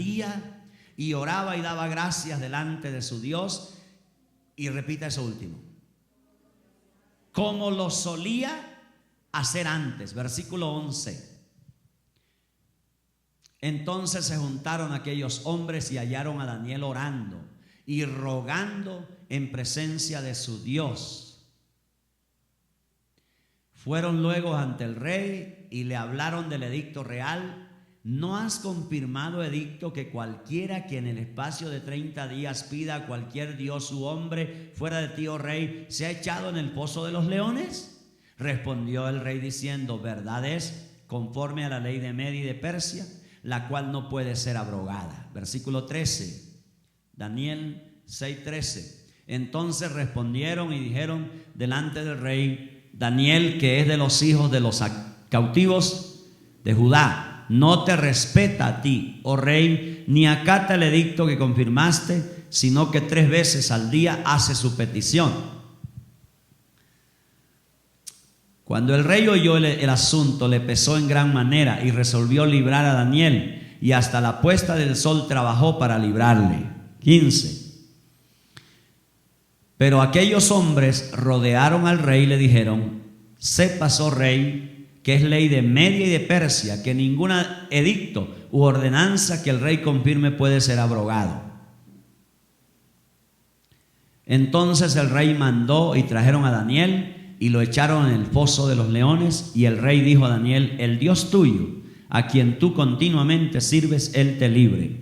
día y oraba y daba gracias delante de su Dios. Y repita eso último: como lo solía hacer antes. Versículo 11. Entonces se juntaron aquellos hombres y hallaron a Daniel orando y rogando en presencia de su Dios. Fueron luego ante el rey y le hablaron del edicto real. ¿No has confirmado, edicto, que cualquiera que en el espacio de 30 días pida a cualquier dios u hombre fuera de ti, oh rey, sea echado en el foso de los leones? Respondió el rey diciendo: verdad es, conforme a la ley de Media y de Persia, la cual no puede ser abrogada. Versículo 13, Daniel 6:13. Entonces respondieron y dijeron delante del rey: Daniel, que es de los hijos de los cautivos de Judá, no te respeta a ti, oh rey, ni acata el edicto que confirmaste, sino que 3 veces al día hace su petición. Cuando el rey oyó el asunto, le pesó en gran manera y resolvió librar a Daniel, y hasta la puesta del sol trabajó para librarle. 15. Pero aquellos hombres rodearon al rey y le dijeron: sepas, oh rey, que es ley de Media y de Persia, que ningún edicto u ordenanza que el rey confirme puede ser abrogado. Entonces el rey mandó y trajeron a Daniel y lo echaron en el foso de los leones. Y el rey dijo a Daniel: el Dios tuyo, a quien tú continuamente sirves, él te libre.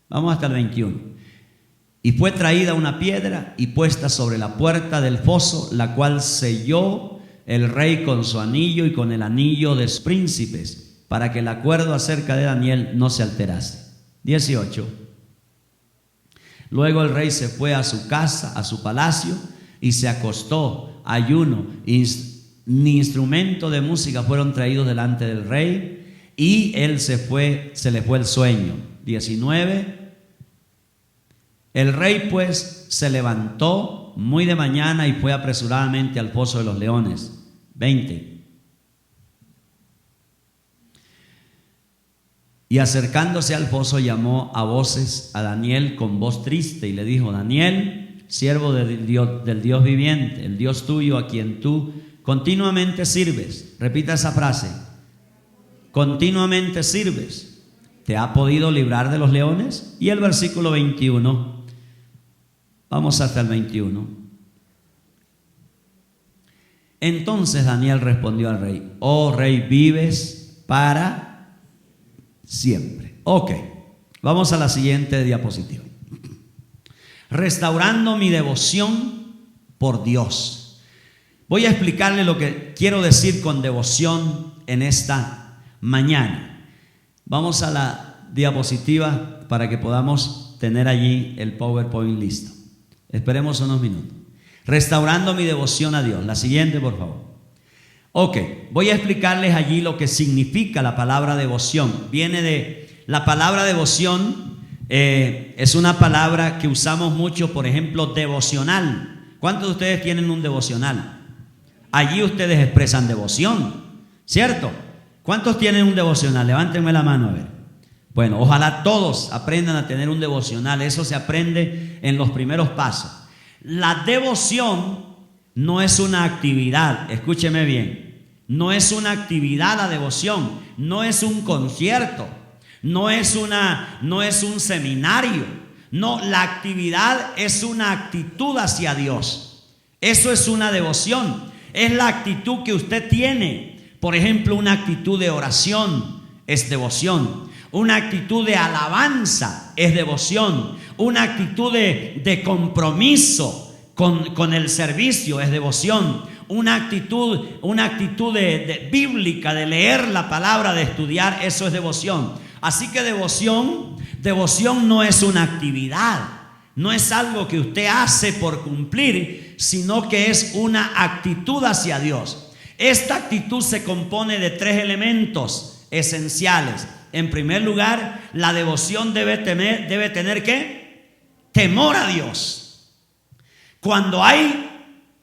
Vamos hasta el 21. Y fue traída una piedra y puesta sobre la puerta del foso, la cual selló el rey con su anillo y con el anillo de sus príncipes, para que el acuerdo acerca de Daniel no se alterase. 18. Luego el rey se fue a su casa, a su palacio, y se acostó. Ayuno, ni instrumento de música fueron traídos delante del rey, y él se le fue el sueño. 19. El rey pues se levantó muy de mañana y fue apresuradamente al foso de los leones. 20. Y acercándose al foso llamó a voces a Daniel con voz triste y le dijo: Daniel, siervo del Dios viviente, el Dios tuyo, a quien tú continuamente sirves. Repita esa frase: continuamente sirves. ¿Te ha podido librar de los leones? Y el versículo 21. Vamos hasta el 21. Entonces Daniel respondió al rey: oh rey, vives para siempre. Ok, vamos a la siguiente diapositiva. Restaurando mi devoción por Dios. Voy a explicarle lo que quiero decir con devoción en esta mañana. Vamos a la diapositiva para que podamos tener allí el PowerPoint listo. Esperemos unos minutos. Restaurando mi devoción a Dios. La siguiente, por favor. Ok, voy a explicarles allí lo que significa la palabra devoción. Viene de la palabra devoción, es una palabra que usamos mucho, por ejemplo, devocional. ¿Cuántos de ustedes tienen un devocional? Allí ustedes expresan devoción, ¿cierto? ¿Cuántos tienen un devocional? Levántenme la mano a ver. Bueno, ojalá todos aprendan a tener un devocional. Eso se aprende en los primeros pasos. La devoción no es una actividad, escúcheme bien. No es una actividad la devoción, no es un concierto, no es un seminario. No, la actividad es una actitud hacia Dios. Eso es una devoción. Es la actitud que usted tiene. Por ejemplo, una actitud de oración es devoción. Una actitud de alabanza es devoción. Una actitud de compromiso con el servicio es devoción. Una actitud bíblica de leer la palabra, de estudiar, eso es devoción. Así que devoción no es una actividad, no es algo que usted hace por cumplir, sino que es una actitud hacia Dios. Esta actitud se compone de 3 elementos esenciales. En primer lugar, la devoción debe tener ¿qué? Temor a Dios. Cuando hay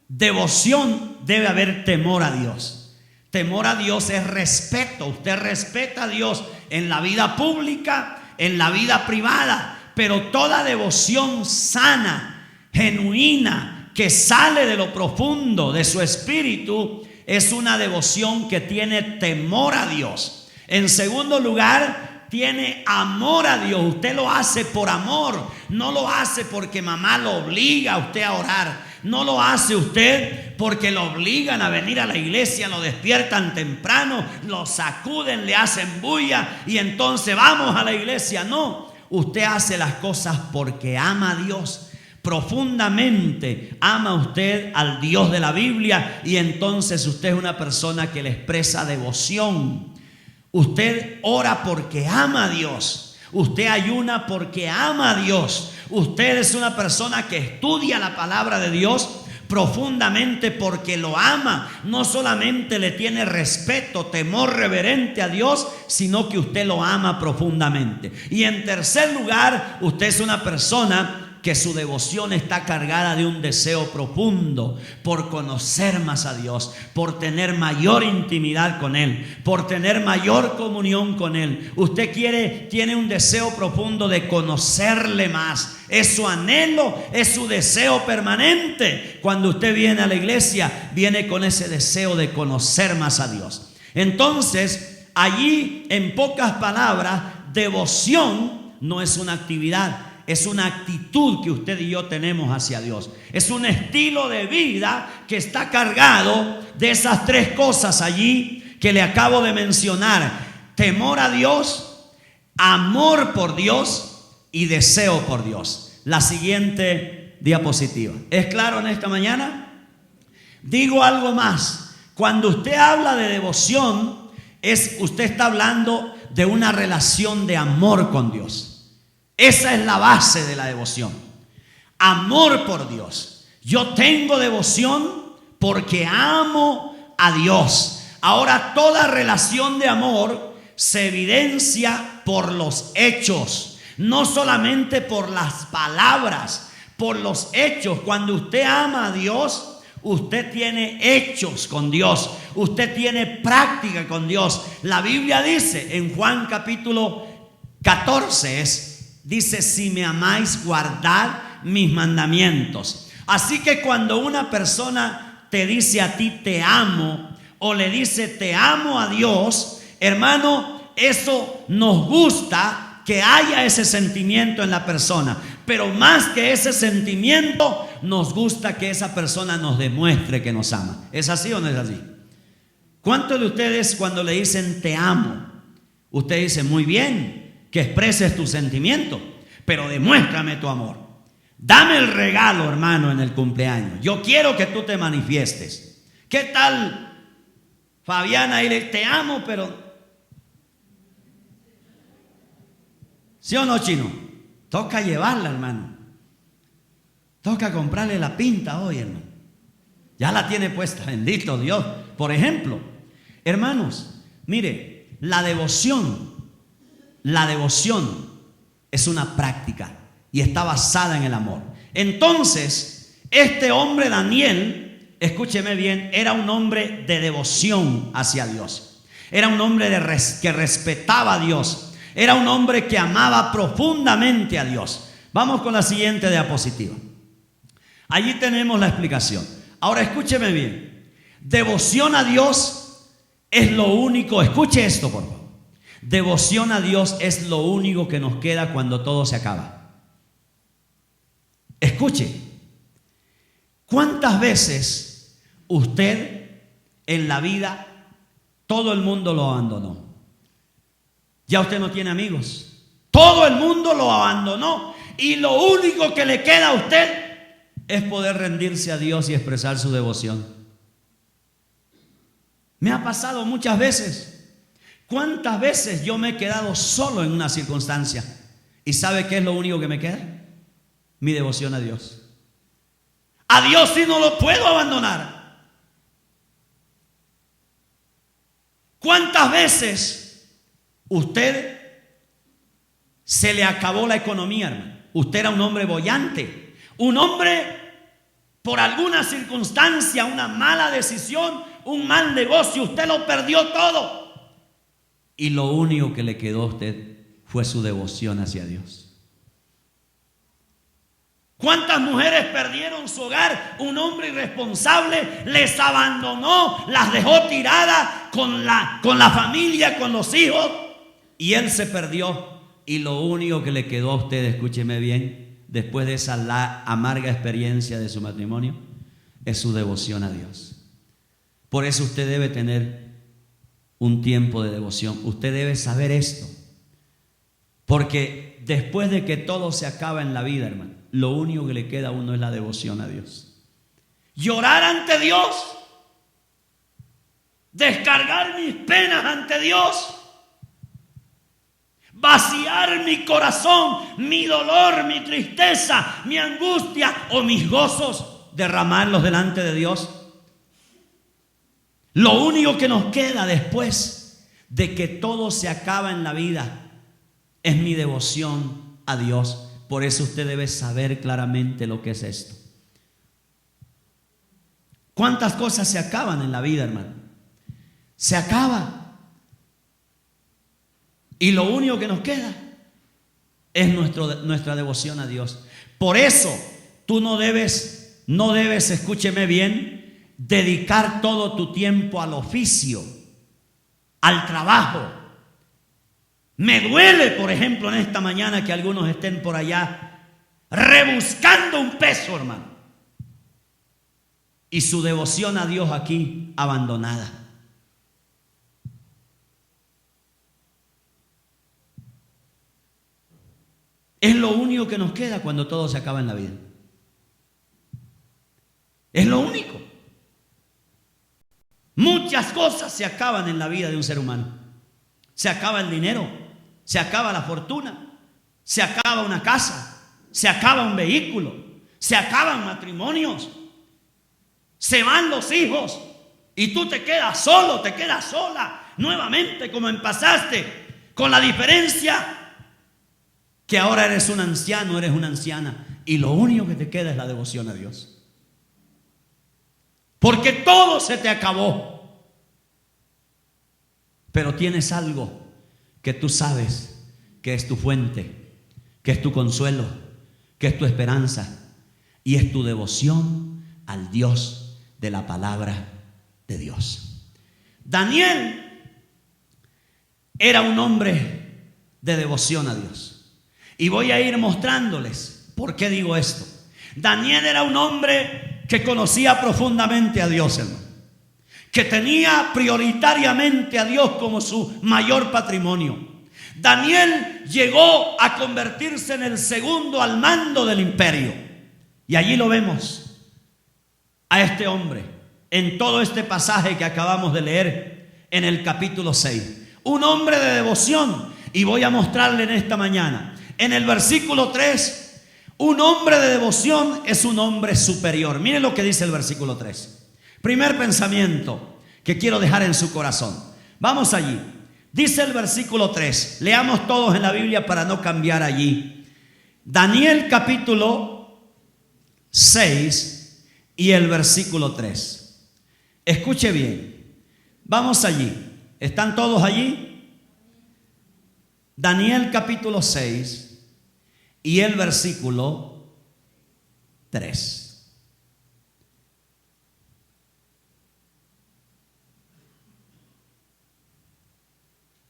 devoción, debe haber temor a Dios. Temor a Dios es respeto. Usted respeta a Dios en la vida pública, en la vida privada, pero toda devoción sana, genuina, que sale de lo profundo de su espíritu, es una devoción que tiene temor a Dios. En segundo lugar, tiene amor a Dios. Usted lo hace por amor, no lo hace porque mamá lo obliga a usted a orar. No lo hace usted porque lo obligan a venir a la iglesia, lo despiertan temprano, lo sacuden, le hacen bulla y entonces vamos a la iglesia. No, usted hace las cosas porque ama a Dios. Profundamente ama usted al Dios de la Biblia y entonces usted es una persona que le expresa devoción. Usted ora porque ama a Dios. Usted ayuna porque ama a Dios. Usted es una persona que estudia la palabra de Dios profundamente porque lo ama. No solamente le tiene respeto, temor reverente a Dios, sino que usted lo ama profundamente. Y en tercer lugar, usted es una persona que su devoción está cargada de un deseo profundo por conocer más a Dios, por tener mayor intimidad con Él, por tener mayor comunión con Él. Usted tiene un deseo profundo de conocerle más. Es su anhelo, es su deseo permanente. Cuando usted viene a la iglesia, viene con ese deseo de conocer más a Dios. Entonces, allí, en pocas palabras, devoción no es una actividad. Es una actitud que usted y yo tenemos hacia Dios. Es un estilo de vida que está cargado de esas tres cosas allí que le acabo de mencionar: temor a Dios, amor por Dios y deseo por Dios. La siguiente diapositiva. ¿Es claro en esta mañana? Digo algo más. Cuando usted habla de devoción, usted está hablando de una relación de amor con Dios. Esa es la base de la devoción. Amor por Dios. Yo tengo devoción porque amo a Dios. Ahora, toda relación de amor se evidencia por los hechos, no solamente por las palabras, por los hechos. Cuando usted ama a Dios, usted tiene hechos con Dios, usted tiene práctica con Dios. La Biblia dice en Juan capítulo 14, dice: si me amáis, guardad mis mandamientos. Así que cuando una persona te dice a ti te amo, o le dice te amo a Dios, hermano, eso nos gusta que haya ese sentimiento en la persona. Pero más que ese sentimiento, nos gusta que esa persona nos demuestre que nos ama. ¿Es así o no es así? ¿Cuántos de ustedes cuando le dicen te amo, usted dice muy bien que expreses tu sentimiento, pero demuéstrame tu amor? Dame el regalo, hermano, en el cumpleaños. Yo quiero que tú te manifiestes. ¿Qué tal, Fabiana? Y le te amo, pero ¿sí o no, Chino? Toca llevarla, hermano. Toca comprarle la pinta hoy, hermano. Ya la tiene puesta, bendito Dios. Por ejemplo, hermanos, mire, la devoción es una práctica y está basada en el amor. Entonces, este hombre Daniel, escúcheme bien, era un hombre de devoción hacia Dios. Era un hombre que respetaba a Dios. Era un hombre que amaba profundamente a Dios. Vamos con la siguiente diapositiva. Allí tenemos la explicación. Ahora escúcheme bien. Devoción a Dios es lo único. Escuche esto, por favor. Devoción a Dios es lo único que nos queda cuando todo se acaba. Escuche. ¿Cuántas veces usted en la vida todo el mundo lo abandonó? Ya usted no tiene amigos. Todo el mundo lo abandonó y lo único que le queda a usted es poder rendirse a Dios y expresar su devoción. Me ha pasado muchas veces. ¿Cuántas veces yo me he quedado solo en una circunstancia? ¿Y sabe qué es lo único que me queda? Mi devoción a Dios. A Dios sí no lo puedo abandonar. ¿Cuántas veces usted se le acabó la economía, hermano? Usted era un hombre boyante, un hombre por alguna circunstancia, una mala decisión, un mal negocio, usted lo perdió todo. y lo único que le quedó a usted fue su devoción hacia Dios. ¿Cuántas mujeres perdieron su hogar? Un hombre irresponsable les abandonó, las dejó tiradas con la familia, con los hijos, y él se perdió. Y lo único que le quedó a usted, escúcheme bien, después de esa amarga experiencia de su matrimonio, es su devoción a Dios. Por eso usted debe tener un tiempo de devoción. Usted debe saber esto, porque después de que todo se acaba en la vida, hermano, lo único que le queda a uno es la devoción a Dios. Llorar ante Dios, descargar mis penas ante Dios, vaciar mi corazón, mi dolor, mi tristeza, mi angustia o mis gozos, derramarlos delante de Dios. Lo único que nos queda después de que todo se acaba en la vida es mi devoción a Dios. Por eso usted debe saber claramente lo que es esto. ¿Cuántas cosas se acaban en la vida, hermano? Se acaba. Y lo único que nos queda es nuestra devoción a Dios. Por eso tú no debes, escúcheme bien, dedicar todo tu tiempo al oficio, al trabajo. Me duele, por ejemplo, en esta mañana que algunos estén por allá rebuscando un peso, hermano, y su devoción a Dios aquí abandonada. Es lo único que nos queda cuando todo se acaba en la vida. Es lo único. Muchas cosas se acaban en la vida de un ser humano. Se acaba el dinero, se acaba la fortuna, se acaba una casa, se acaba un vehículo, se acaban matrimonios, se van los hijos y tú te quedas solo, te quedas sola nuevamente como empezaste, con la diferencia que ahora eres un anciano, eres una anciana, y lo único que te queda es la devoción a Dios. Porque todo se te acabó. Pero tienes algo que tú sabes que es tu fuente, que es tu consuelo, que es tu esperanza, y es tu devoción al Dios de la palabra de Dios. Daniel era un hombre de devoción a Dios. Y voy a ir mostrándoles por qué digo esto. Daniel era un hombre que conocía profundamente a Dios, hermano, que tenía prioritariamente a Dios como su mayor patrimonio. Daniel llegó a convertirse en el segundo al mando del imperio. Y allí lo vemos a este hombre en todo este pasaje que acabamos de leer en el capítulo 6. Un hombre de devoción. Y voy a mostrarle en esta mañana. En el versículo 3, un hombre de devoción es un hombre superior. Miren lo que dice el versículo 3. Primer pensamiento que quiero dejar en su corazón. Vamos allí. Dice el versículo 3. Leamos todos en la Biblia para no cambiar allí. Daniel capítulo 6 y el versículo 3. Escuche bien. Vamos allí. ¿Están todos allí? Daniel capítulo 6 y el versículo 3.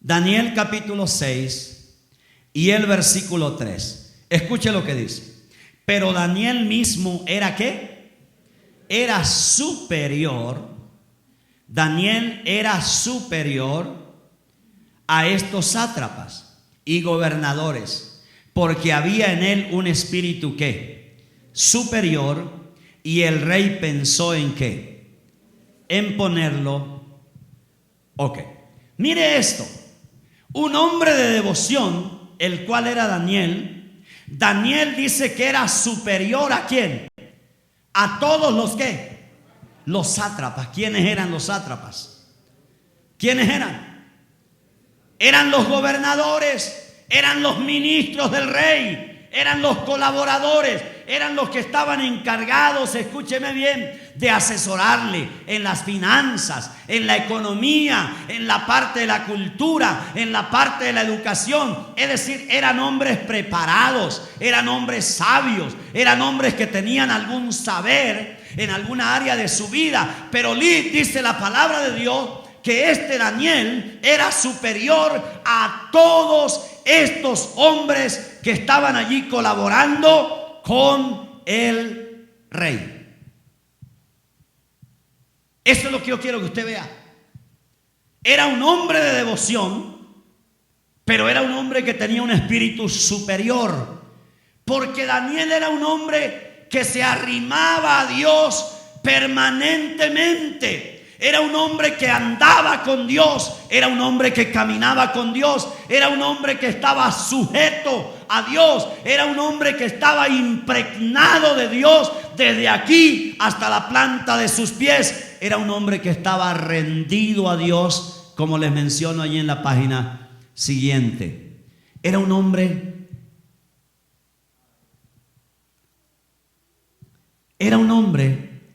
Daniel capítulo 6 y el versículo 3. Escuche lo que dice. Pero Daniel mismo era ¿qué? Era superior. Daniel era superior a estos sátrapas y gobernadores, porque había en él un espíritu ¿qué? Superior, y el rey pensó en ¿qué? En ponerlo. Ok, mire esto. Un hombre de devoción, el cual era Daniel. Daniel dice que era superior ¿a quién? A todos los ¿qué? Los sátrapas. ¿Quiénes eran los sátrapas? ¿Quiénes eran? Eran los gobernadores, eran los ministros del rey, eran los colaboradores, eran los que estaban encargados, escúcheme bien, de asesorarle en las finanzas, en la economía, en la parte de la cultura, en la parte de la educación. Es decir, eran hombres preparados, eran hombres sabios, eran hombres que tenían algún saber en alguna área de su vida. Pero dice la palabra de Dios que este Daniel era superior a todos estos hombres que estaban allí colaborando con el rey. Eso es lo que yo quiero que usted vea. Era un hombre de devoción, pero era un hombre que tenía un espíritu superior, porque Daniel era un hombre que se arrimaba a Dios permanentemente. Era un hombre que andaba con Dios, era un hombre que caminaba con Dios, era un hombre que estaba sujeto a Dios, era un hombre que estaba impregnado de Dios desde aquí hasta la planta de sus pies. Era un hombre que estaba rendido a Dios, como les menciono allí en la página siguiente. Era un hombre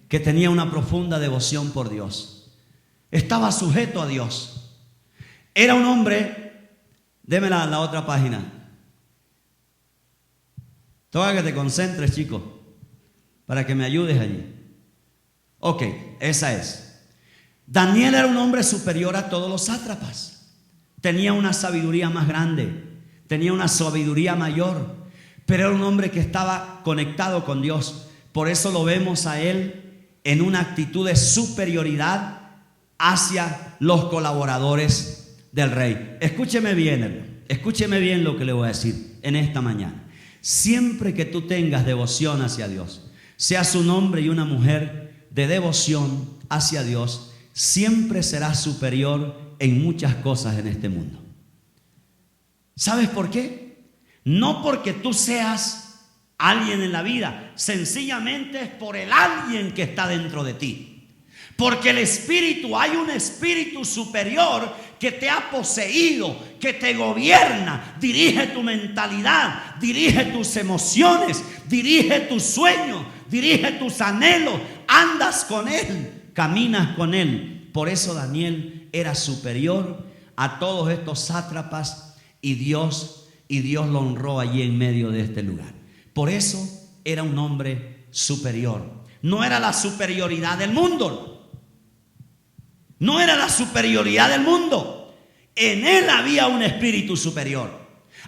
que tenía una profunda devoción por Dios. Estaba sujeto a Dios. Era un hombre, déme la otra página. Toca que te concentres, chico, para que me ayudes allí. Ok, esa es. Daniel era un hombre superior a todos los sátrapas. Tenía una sabiduría más grande, tenía una sabiduría mayor, pero era un hombre que estaba conectado con Dios. Por eso lo vemos a él en una actitud de superioridad hacia los colaboradores del rey. Escúcheme bien, hermano. Escúcheme bien lo que le voy a decir en esta mañana. Siempre que tú tengas devoción hacia Dios, seas un hombre y una mujer de devoción hacia Dios, siempre serás superior en muchas cosas en este mundo. ¿Sabes por qué? No porque tú seas alguien en la vida, sencillamente es por el alguien que está dentro de ti. Porque el espíritu, hay un espíritu superior que te ha poseído, que te gobierna, dirige tu mentalidad, dirige tus emociones, dirige tus sueños, dirige tus anhelos. Andas con él, caminas con él. Por eso Daniel era superior a todos estos sátrapas y Dios lo honró allí en medio de este lugar. Por eso era un hombre superior. No era la superioridad del mundo. No era la superioridad del mundo. En él había un espíritu superior.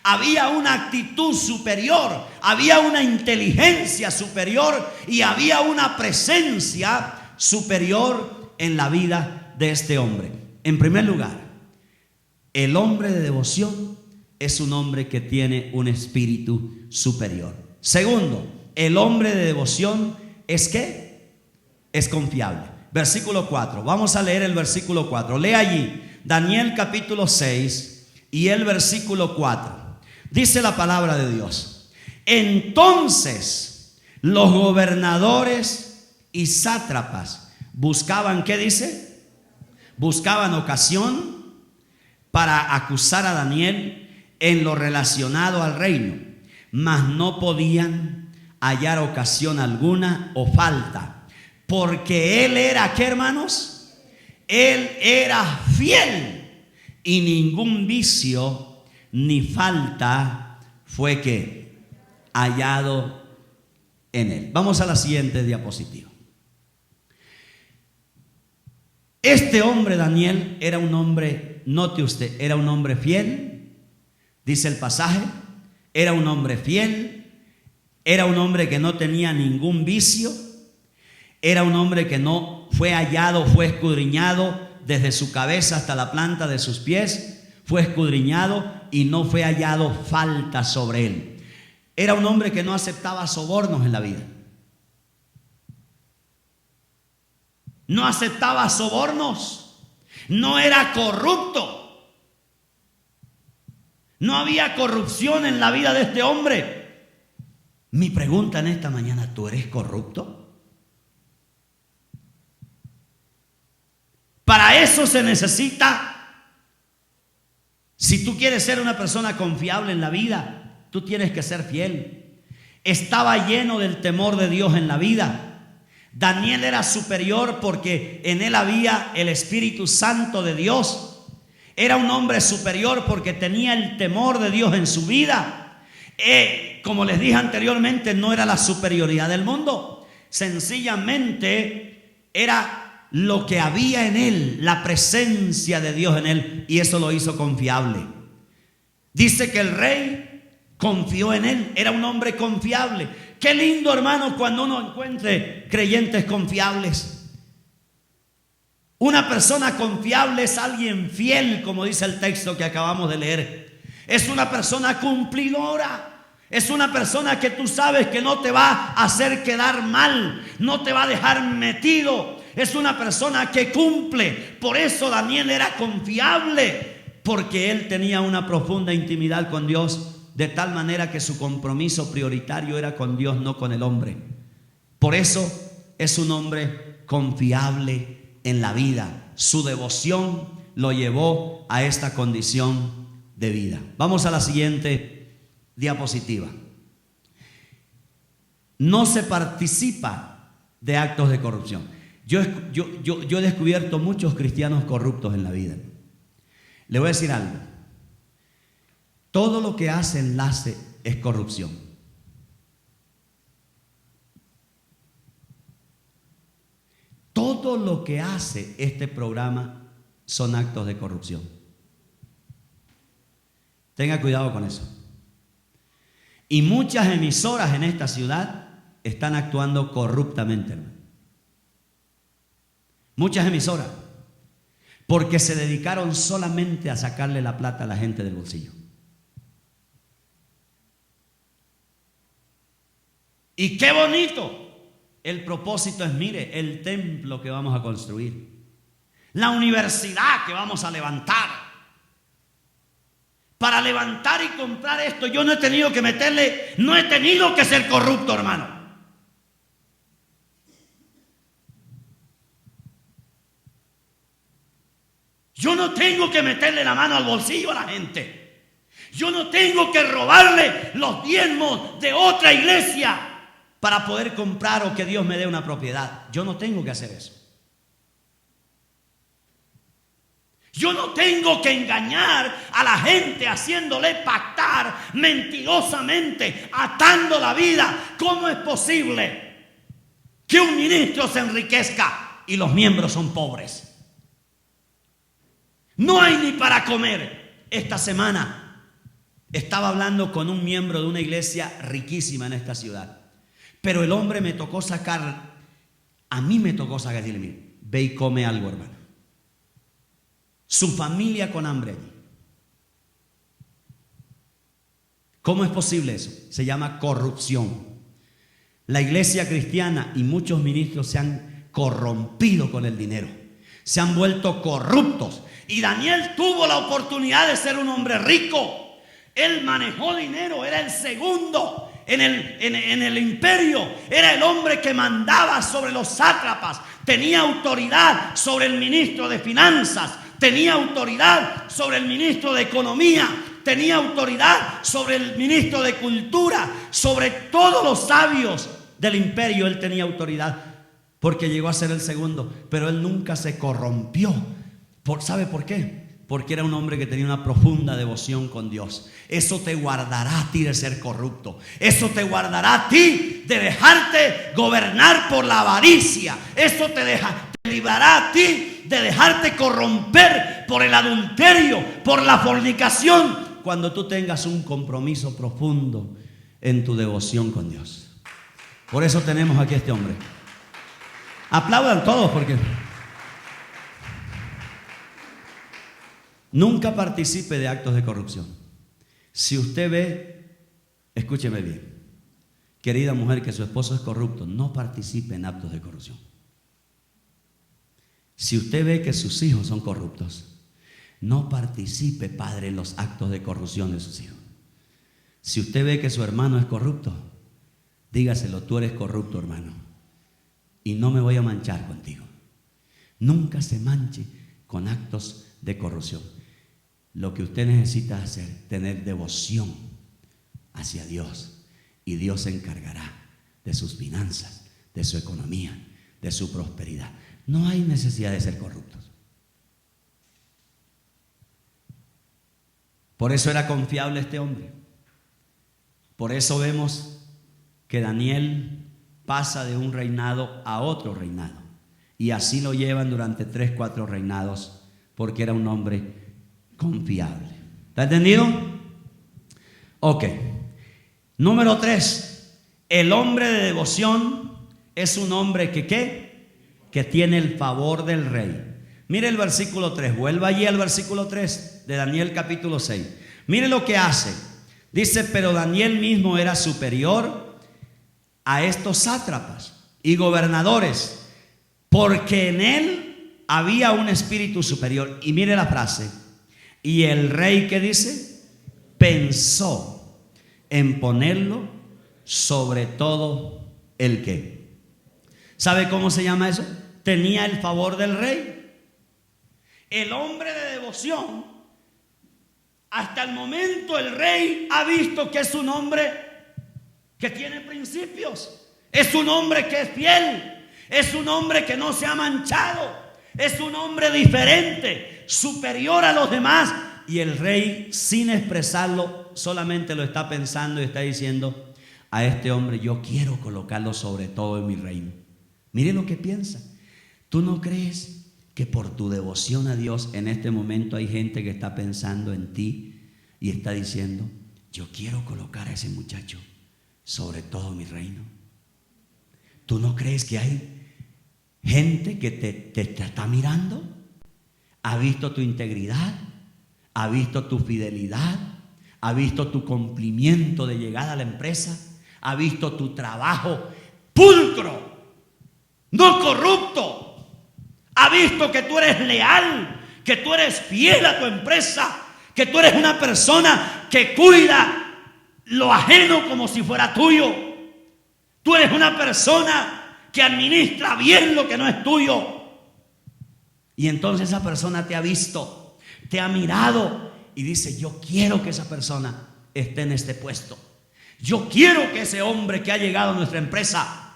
Había una actitud superior. Había una inteligencia superior. Y había una presencia superior en la vida de este hombre. En primer lugar, el hombre de devoción es un hombre que tiene un espíritu superior. Segundo, el hombre de devoción es ¿qué? Es confiable. Versículo 4. Vamos a leer el versículo 4. Lee allí Daniel capítulo 6 y el versículo 4. Dice la palabra de Dios. Entonces los gobernadores y sátrapas buscaban, ¿qué dice? Buscaban ocasión para acusar a Daniel en lo relacionado al reino, mas no podían hallar ocasión alguna o falta. Porque él era, ¿qué, hermanos? Él era fiel y ningún vicio ni falta fue que hallado en él. Vamos a la siguiente diapositiva. Este hombre Daniel era un hombre, note usted, era un hombre fiel, dice el pasaje, era un hombre fiel, era un hombre que no tenía ningún vicio. Era un hombre que no fue hallado, fue escudriñado desde su cabeza hasta la planta de sus pies. Fue escudriñado y no fue hallado falta sobre él. Era un hombre que no aceptaba sobornos en la vida. No aceptaba sobornos. No era corrupto. No había corrupción en la vida de este hombre. Mi pregunta en esta mañana, ¿tú eres corrupto? Para eso se necesita, si tú quieres ser una persona confiable en la vida, tú tienes que ser fiel. estaba lleno del temor de Dios en la vida. Daniel era superior porque en él había el Espíritu Santo de Dios. Era un hombre superior porque tenía el temor de Dios en su vida. Como les dije anteriormente, no era la superioridad del mundo. Sencillamente era lo que había en él, la presencia de Dios en él, y eso lo hizo confiable. Dice que el rey confió en él, era un hombre confiable. Qué lindo, hermano, cuando uno encuentre creyentes confiables. Una persona confiable es alguien fiel, como dice el texto que acabamos de leer. Es una persona cumplidora. Es una persona que tú sabes que no te va a hacer quedar mal, no te va a dejar metido. Es una persona que cumple. Por eso Daniel era confiable, porque él tenía una profunda intimidad con Dios, de tal manera que su compromiso prioritario era con Dios, no con el hombre. Por eso es un hombre confiable en la vida. Su devoción lo llevó a esta condición de vida. Vamos a la siguiente diapositiva. No se participa de actos de corrupción. Yo he descubierto muchos cristianos corruptos en la vida. Le voy a decir algo. Todo lo que hace Enlace es corrupción. Todo lo que hace este programa son actos de corrupción. Tenga cuidado con eso. Y muchas emisoras en esta ciudad están actuando corruptamente, hermano. Muchas emisoras, porque se dedicaron solamente a sacarle la plata a la gente del bolsillo. Y qué bonito. El propósito es, mire, el templo que vamos a construir, la universidad que vamos a levantar. Para levantar y comprar esto, yo no he tenido que meterle, no he tenido que ser corrupto, hermano. Yo no tengo que meterle la mano al bolsillo a la gente. Yo no tengo que robarle los diezmos de otra iglesia para poder comprar o que Dios me dé una propiedad. Yo no tengo que hacer eso. Yo no tengo que engañar a la gente haciéndole pactar mentirosamente, atando la vida. ¿Cómo es posible que un ministro se enriquezca y los miembros son pobres? No hay ni para comer. Esta semana estaba hablando con un miembro de una iglesia riquísima en esta ciudad. Pero el hombre me tocó sacar, a mí me tocó sacar, decirle, mire, ve y come algo, hermano. Su familia con hambre allí. ¿Cómo es posible eso? Se llama corrupción. La iglesia cristiana y muchos ministros se han corrompido con el dinero. Se han vuelto corruptos. Y Daniel tuvo la oportunidad de ser un hombre rico. Él manejó dinero, era el segundo en el imperio. Era el hombre que mandaba sobre los sátrapas. Tenía autoridad sobre el ministro de finanzas. Tenía autoridad sobre el ministro de economía. Tenía autoridad sobre el ministro de cultura. Sobre todos los sabios del imperio él tenía autoridad, porque llegó a ser el segundo. Pero él nunca se corrompió. ¿Sabe por qué? Porque era un hombre que tenía una profunda devoción con Dios. Eso te guardará a ti de ser corrupto. Eso te guardará a ti de dejarte gobernar por la avaricia. Eso te librará a ti de dejarte corromper por el adulterio, por la fornicación, cuando tú tengas un compromiso profundo en tu devoción con Dios. Por eso tenemos aquí a este hombre. Aplaudan todos, porque nunca participe de actos de corrupción. Si usted ve, escúcheme bien, querida mujer, que su esposo es corrupto, no participe en actos de corrupción. Si usted ve que sus hijos son corruptos, no participe, padre, en los actos de corrupción de sus hijos. Si usted ve que su hermano es corrupto, dígaselo, tú eres corrupto, hermano, y no me voy a manchar contigo. Nunca se manche con actos de corrupción. Lo que usted necesita hacer, tener devoción hacia Dios y Dios se encargará de sus finanzas, de su economía, de su prosperidad. No hay necesidad de ser corruptos. Por eso era confiable este hombre. Por eso vemos que Daniel pasa de un reinado a otro reinado. Y así lo llevan durante 3, 4 reinados, porque era un hombre confiable. ¿Está entendido? Ok. Número 3. El hombre de devoción es un hombre que ¿qué? Que tiene el favor del rey. Mire el versículo 3. Vuelva allí al versículo 3 de Daniel capítulo 6. Mire lo que hace. Dice, pero Daniel mismo era superior a estos sátrapas y gobernadores, porque en él había un espíritu superior. Y mire la frase. Y el rey, ¿qué dice? Pensó en ponerlo sobre todo el que. ¿Sabe cómo se llama eso? Tenía el favor del rey. El hombre de devoción, hasta el momento el rey ha visto que es un hombre que tiene principios. Es un hombre que es fiel. Es un hombre que no se ha manchado. Es un hombre diferente, superior a los demás. Y el rey, sin expresarlo, solamente lo está pensando y está diciendo: a este hombre yo quiero colocarlo sobre todo en mi reino. Mire lo que piensa. ¿Tú no crees que por tu devoción a Dios en este momento hay gente que está pensando en ti y está diciendo: yo quiero colocar a ese muchacho sobre todo mi reino? ¿Tú no crees que hay gente que te está mirando? ¿Ha visto tu integridad? ¿Ha visto tu fidelidad? ¿Ha visto tu cumplimiento de llegada a la empresa? ¿Ha visto tu trabajo pulcro, no corrupto? ¿Ha visto que tú eres leal, que tú eres fiel a tu empresa, que tú eres una persona que cuida lo ajeno como si fuera tuyo? Tú eres una persona que administra bien lo que no es tuyo. Y entonces esa persona te ha visto, te ha mirado y dice: yo quiero que esa persona esté en este puesto. Yo quiero que ese hombre que ha llegado a nuestra empresa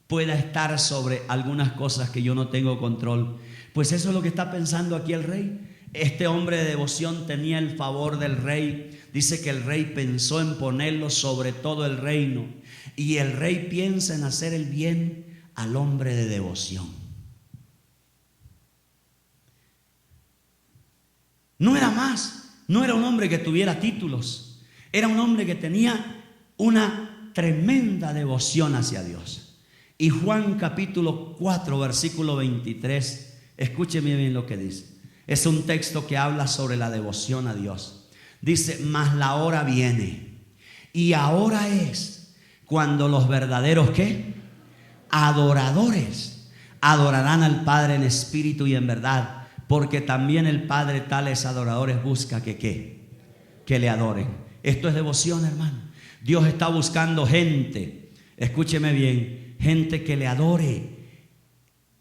pueda estar sobre algunas cosas que yo no tengo control. Pues eso es lo que está pensando aquí el rey. Este hombre de devoción tenía el favor del rey. Dice que el rey pensó en ponerlo sobre todo el reino. Y el rey piensa en hacer el bien al hombre de devoción. No era más, no era un hombre que tuviera títulos. Era un hombre que tenía una tremenda devoción hacia Dios. Y Juan capítulo 4 versículo 23, escúcheme bien lo que dice. Es un texto que habla sobre la devoción a Dios. Dice: mas la hora viene y ahora es cuando los verdaderos ¿qué? Adoradores adorarán al Padre en espíritu y en verdad, porque también el Padre tales adoradores busca que le adoren. Esto es devoción, hermano. Dios está buscando gente, escúcheme bien, gente que le adore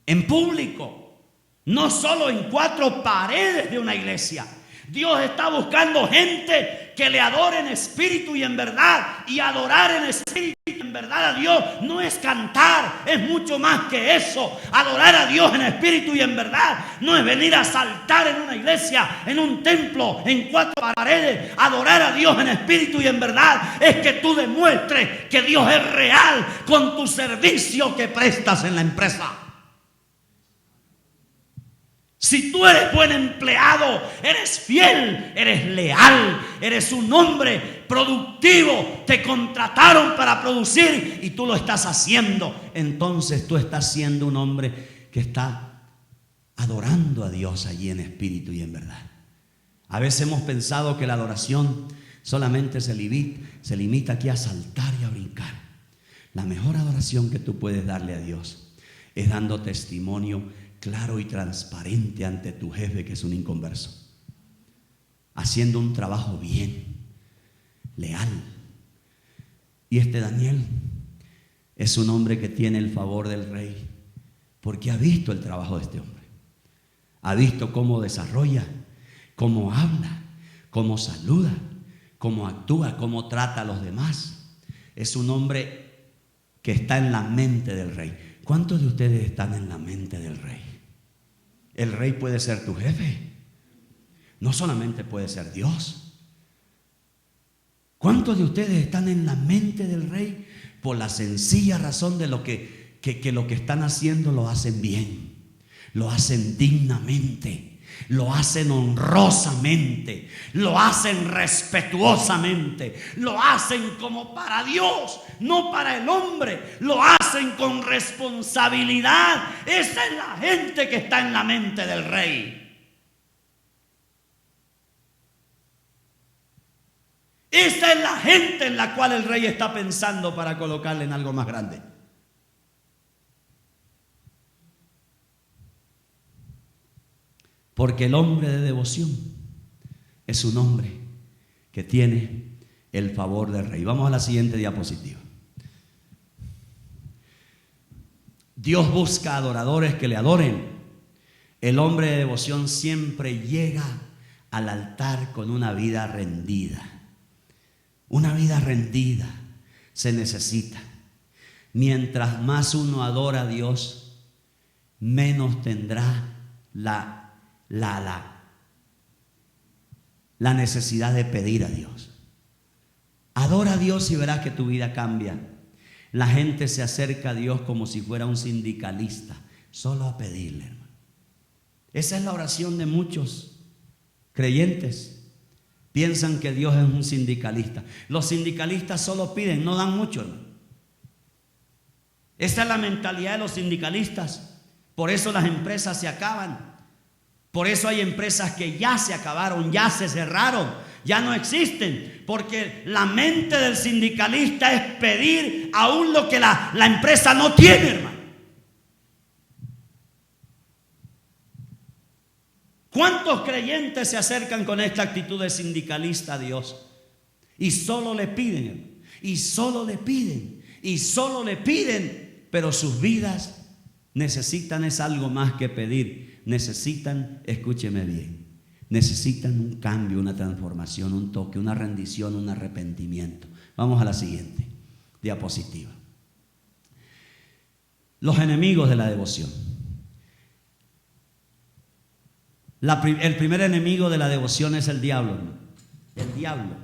en público, no solo en 4 paredes de una iglesia. Dios está buscando gente que le adore en espíritu y en verdad. Y adorar en espíritu y en verdad a Dios no es cantar, es mucho más que eso. Adorar a Dios en espíritu y en verdad no es venir a saltar en una iglesia, en un templo, en 4 paredes. Adorar a Dios en espíritu y en verdad es que tú demuestres que Dios es real con tu servicio que prestas en la empresa. Si tú eres buen empleado, eres fiel, eres leal, eres un hombre productivo, te contrataron para producir y tú lo estás haciendo, entonces tú estás siendo un hombre que está adorando a Dios allí en espíritu y en verdad. A veces hemos pensado que la adoración solamente se limita aquí a saltar y a brincar. La mejor adoración que tú puedes darle a Dios es dando testimonio claro y transparente ante tu jefe, que es un inconverso, haciendo un trabajo bien, leal. Y este Daniel es un hombre que tiene el favor del rey, porque ha visto el trabajo de este hombre, ha visto cómo desarrolla, cómo habla, cómo saluda, cómo actúa, cómo trata a los demás. es un hombre que está en la mente del rey. ¿Cuántos de ustedes están en la mente del rey? El rey puede ser tu jefe. No solamente puede ser Dios. ¿Cuántos de ustedes están en la mente del rey? Por la sencilla razón de lo que lo que están haciendo lo hacen bien, lo hacen dignamente, lo hacen honrosamente, lo hacen respetuosamente, lo hacen como para Dios, no para el hombre, lo hacen con responsabilidad. Esa es la gente que está en la mente del rey. Esa es la gente en la cual el rey está pensando para colocarle en algo más grande. Porque el hombre de devoción es un hombre que tiene el favor del rey. Vamos a la siguiente diapositiva. Dios busca adoradores que le adoren. El hombre de devoción siempre llega al altar con una vida rendida. Una vida rendida se necesita. Mientras más uno adora a Dios, menos tendrá la necesidad de pedir a Dios. Adora a Dios y verás que tu vida cambia. La gente se acerca a Dios como si fuera un sindicalista, solo a pedirle, hermano. Esa es la oración de muchos creyentes. Piensan que Dios es un sindicalista. Los sindicalistas solo piden, no dan mucho, hermano. Esa es la mentalidad de los sindicalistas. Por eso las empresas se acaban. Por eso hay empresas que ya se acabaron, ya se cerraron, ya no existen. Porque la mente del sindicalista es pedir aún lo que la empresa no tiene, hermano. ¿Cuántos creyentes se acercan con esta actitud de sindicalista a Dios? Y solo le piden, y solo le piden, y solo le piden, pero sus vidas necesitan es algo más que pedir. Necesitan, escúcheme bien, necesitan un cambio, una transformación, un toque, una rendición, un arrepentimiento. Vamos a la siguiente diapositiva. Los enemigos de la devoción. El primer enemigo de la devoción es el diablo, ¿no? El diablo.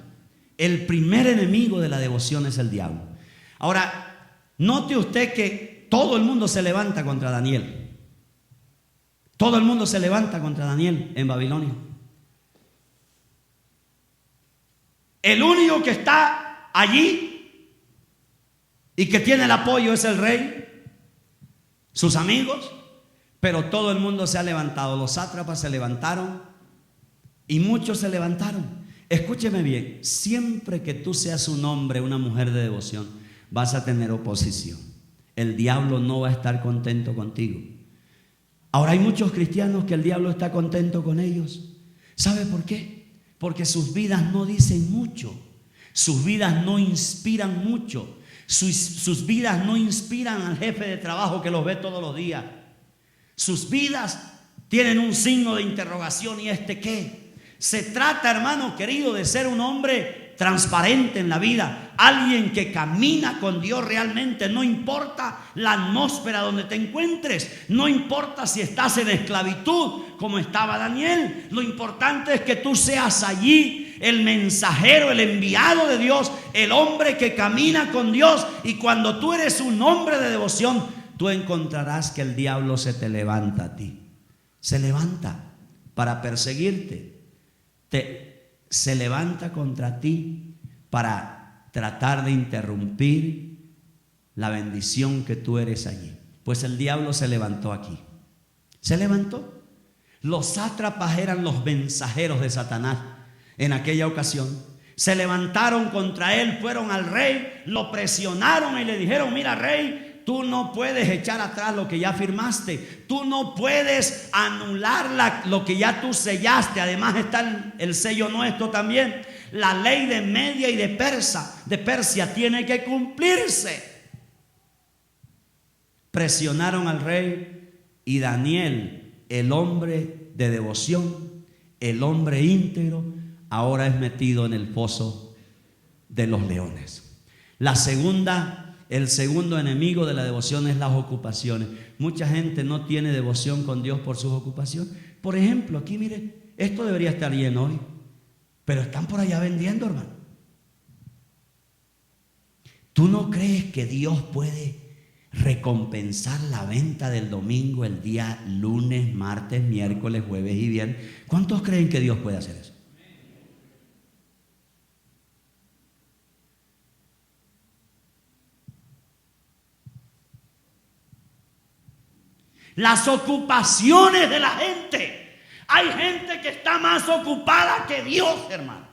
El primer enemigo de la devoción es el diablo. Ahora, note usted que todo el mundo se levanta contra Daniel. Todo el mundo se levanta contra Daniel en Babilonia. El único que está allí y que tiene el apoyo es el rey, sus amigos. Pero todo el mundo se ha levantado. Los sátrapas se levantaron y muchos se levantaron. Escúcheme bien, siempre que tú seas un hombre, una mujer de devoción, vas a tener oposición. El diablo no va a estar contento contigo. Ahora hay muchos cristianos que el diablo está contento con ellos. ¿Sabe por qué? Porque sus vidas no dicen mucho. Sus vidas no inspiran mucho. Sus vidas no inspiran al jefe de trabajo que los ve todos los días. Sus vidas tienen un signo de interrogación. ¿Y este qué? Se trata, hermano querido, de ser un hombre transparente en la vida. Alguien que camina con Dios realmente. No importa la atmósfera donde te encuentres. No importa si estás en esclavitud como estaba Daniel. Lo importante es que tú seas allí el mensajero, el enviado de Dios, el hombre que camina con Dios. Y cuando tú eres un hombre de devoción, tú encontrarás que el diablo se te levanta a ti. Se levanta para perseguirte. Se levanta contra ti para tratar de interrumpir la bendición que tú eres allí. Pues el diablo se levantó aquí. Se levantó. Los sátrapas eran los mensajeros de Satanás en aquella ocasión. Se levantaron contra él, fueron al rey, lo presionaron y le dijeron: mira, rey, tú no puedes echar atrás lo que ya firmaste. Tú no puedes anular lo que ya tú sellaste. Además está el sello nuestro también. La ley de Media y de Persia tiene que cumplirse. Presionaron al rey y Daniel, el hombre de devoción, el hombre íntegro, ahora es metido en el foso de los leones. El segundo enemigo de la devoción es las ocupaciones. Mucha gente no tiene devoción con Dios por sus ocupaciones. Por ejemplo, aquí mire, esto debería estar lleno hoy, pero están por allá vendiendo, hermano. ¿Tú no crees que Dios puede recompensar la venta del domingo el día lunes, martes, miércoles, jueves y viernes? ¿Cuántos creen que Dios puede hacer eso? Las ocupaciones de la gente. Hay gente que está más ocupada que Dios, hermano.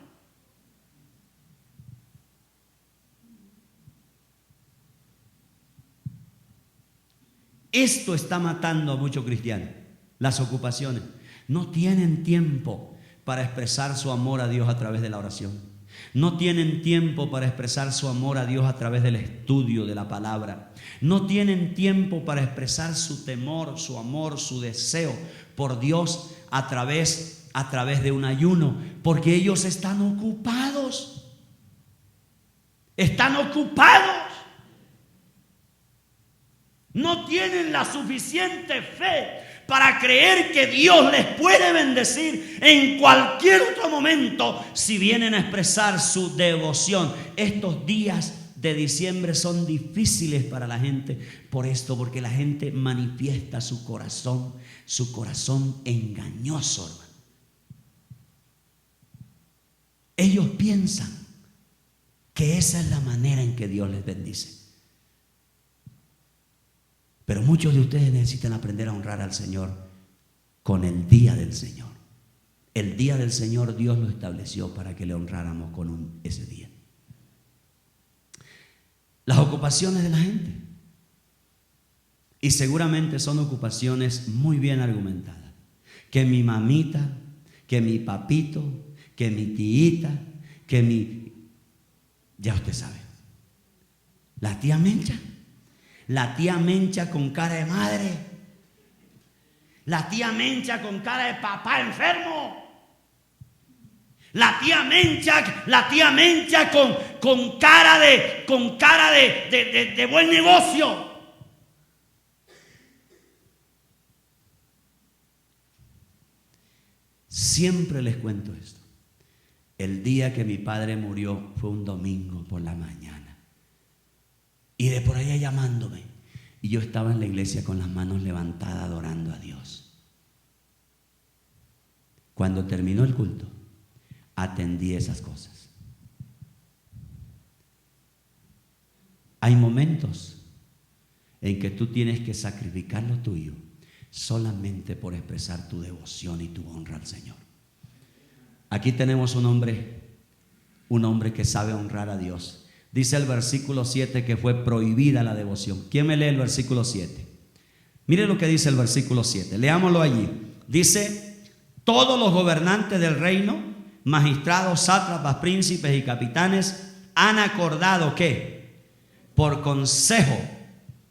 Esto está matando a muchos cristianos. Las ocupaciones. No tienen tiempo para expresar su amor a Dios a través de la oración. No tienen tiempo para expresar su amor a Dios a través del estudio de la palabra. No tienen tiempo para expresar su temor, su amor, su deseo por Dios a través de un ayuno, porque ellos están ocupados. Están ocupados. No tienen la suficiente fe para creer que Dios les puede bendecir en cualquier otro momento si vienen a expresar su devoción. Estos días de diciembre son difíciles para la gente por esto, porque la gente manifiesta su corazón engañoso, hermano. Ellos piensan que esa es la manera en que Dios les bendice. Pero muchos de ustedes necesitan aprender a honrar al Señor con el día del Señor. El día del Señor Dios lo estableció para que le honráramos con ese día. Las ocupaciones de la gente. Y seguramente son ocupaciones muy bien argumentadas. Que mi mamita, que mi papito, que mi tía, ya usted sabe. La tía Mencha. La tía Mencha con cara de madre. La tía Mencha con cara de papá enfermo. La tía Mencha con cara de buen negocio. Siempre les cuento esto. El día que mi padre murió fue un domingo por la mañana. Y de por allá llamándome. Y yo estaba en la iglesia con las manos levantadas adorando a Dios. Cuando terminó el culto, atendí esas cosas. Hay momentos en que tú tienes que sacrificar lo tuyo solamente por expresar tu devoción y tu honra al Señor. Aquí tenemos un hombre que sabe honrar a Dios. Dice el versículo 7 que fue prohibida la devoción. ¿Quién me lee el versículo 7? Mire lo que dice el versículo 7. Leámoslo allí. Dice: todos los gobernantes del reino, magistrados, sátrapas, príncipes y capitanes han acordado que, por consejo,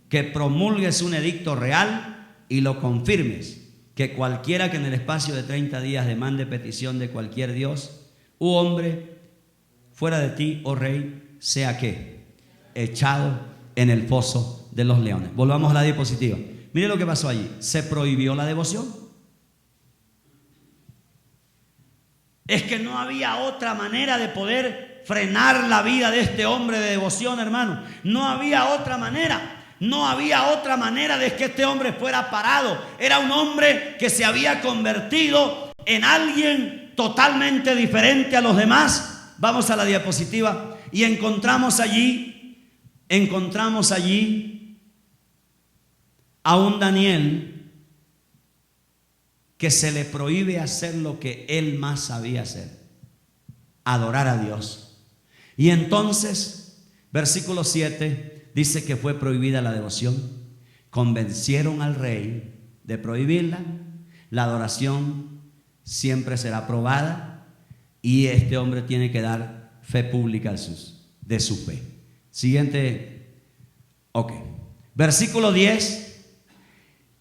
que promulgues un edicto real y lo confirmes, que cualquiera que en el espacio de 30 días demande petición de cualquier dios u hombre fuera de ti, oh rey, sea que echado en el foso de los leones. Volvamos a la diapositiva. Mire lo que pasó allí. Se prohibió la devoción. Es que no había otra manera de poder frenar la vida de este hombre de devoción, hermano. No había otra manera. No había otra manera de que este hombre fuera parado. Era un hombre que se había convertido en alguien totalmente diferente a los demás. Vamos a la diapositiva. Y encontramos allí a un Daniel que se le prohíbe hacer lo que él más sabía hacer: adorar a Dios. Y entonces, versículo 7 dice que fue prohibida la devoción. Convencieron al rey de prohibirla. La adoración siempre será probada y este hombre tiene que dar fe pública de su fe. Siguiente. Ok. Versículo 10.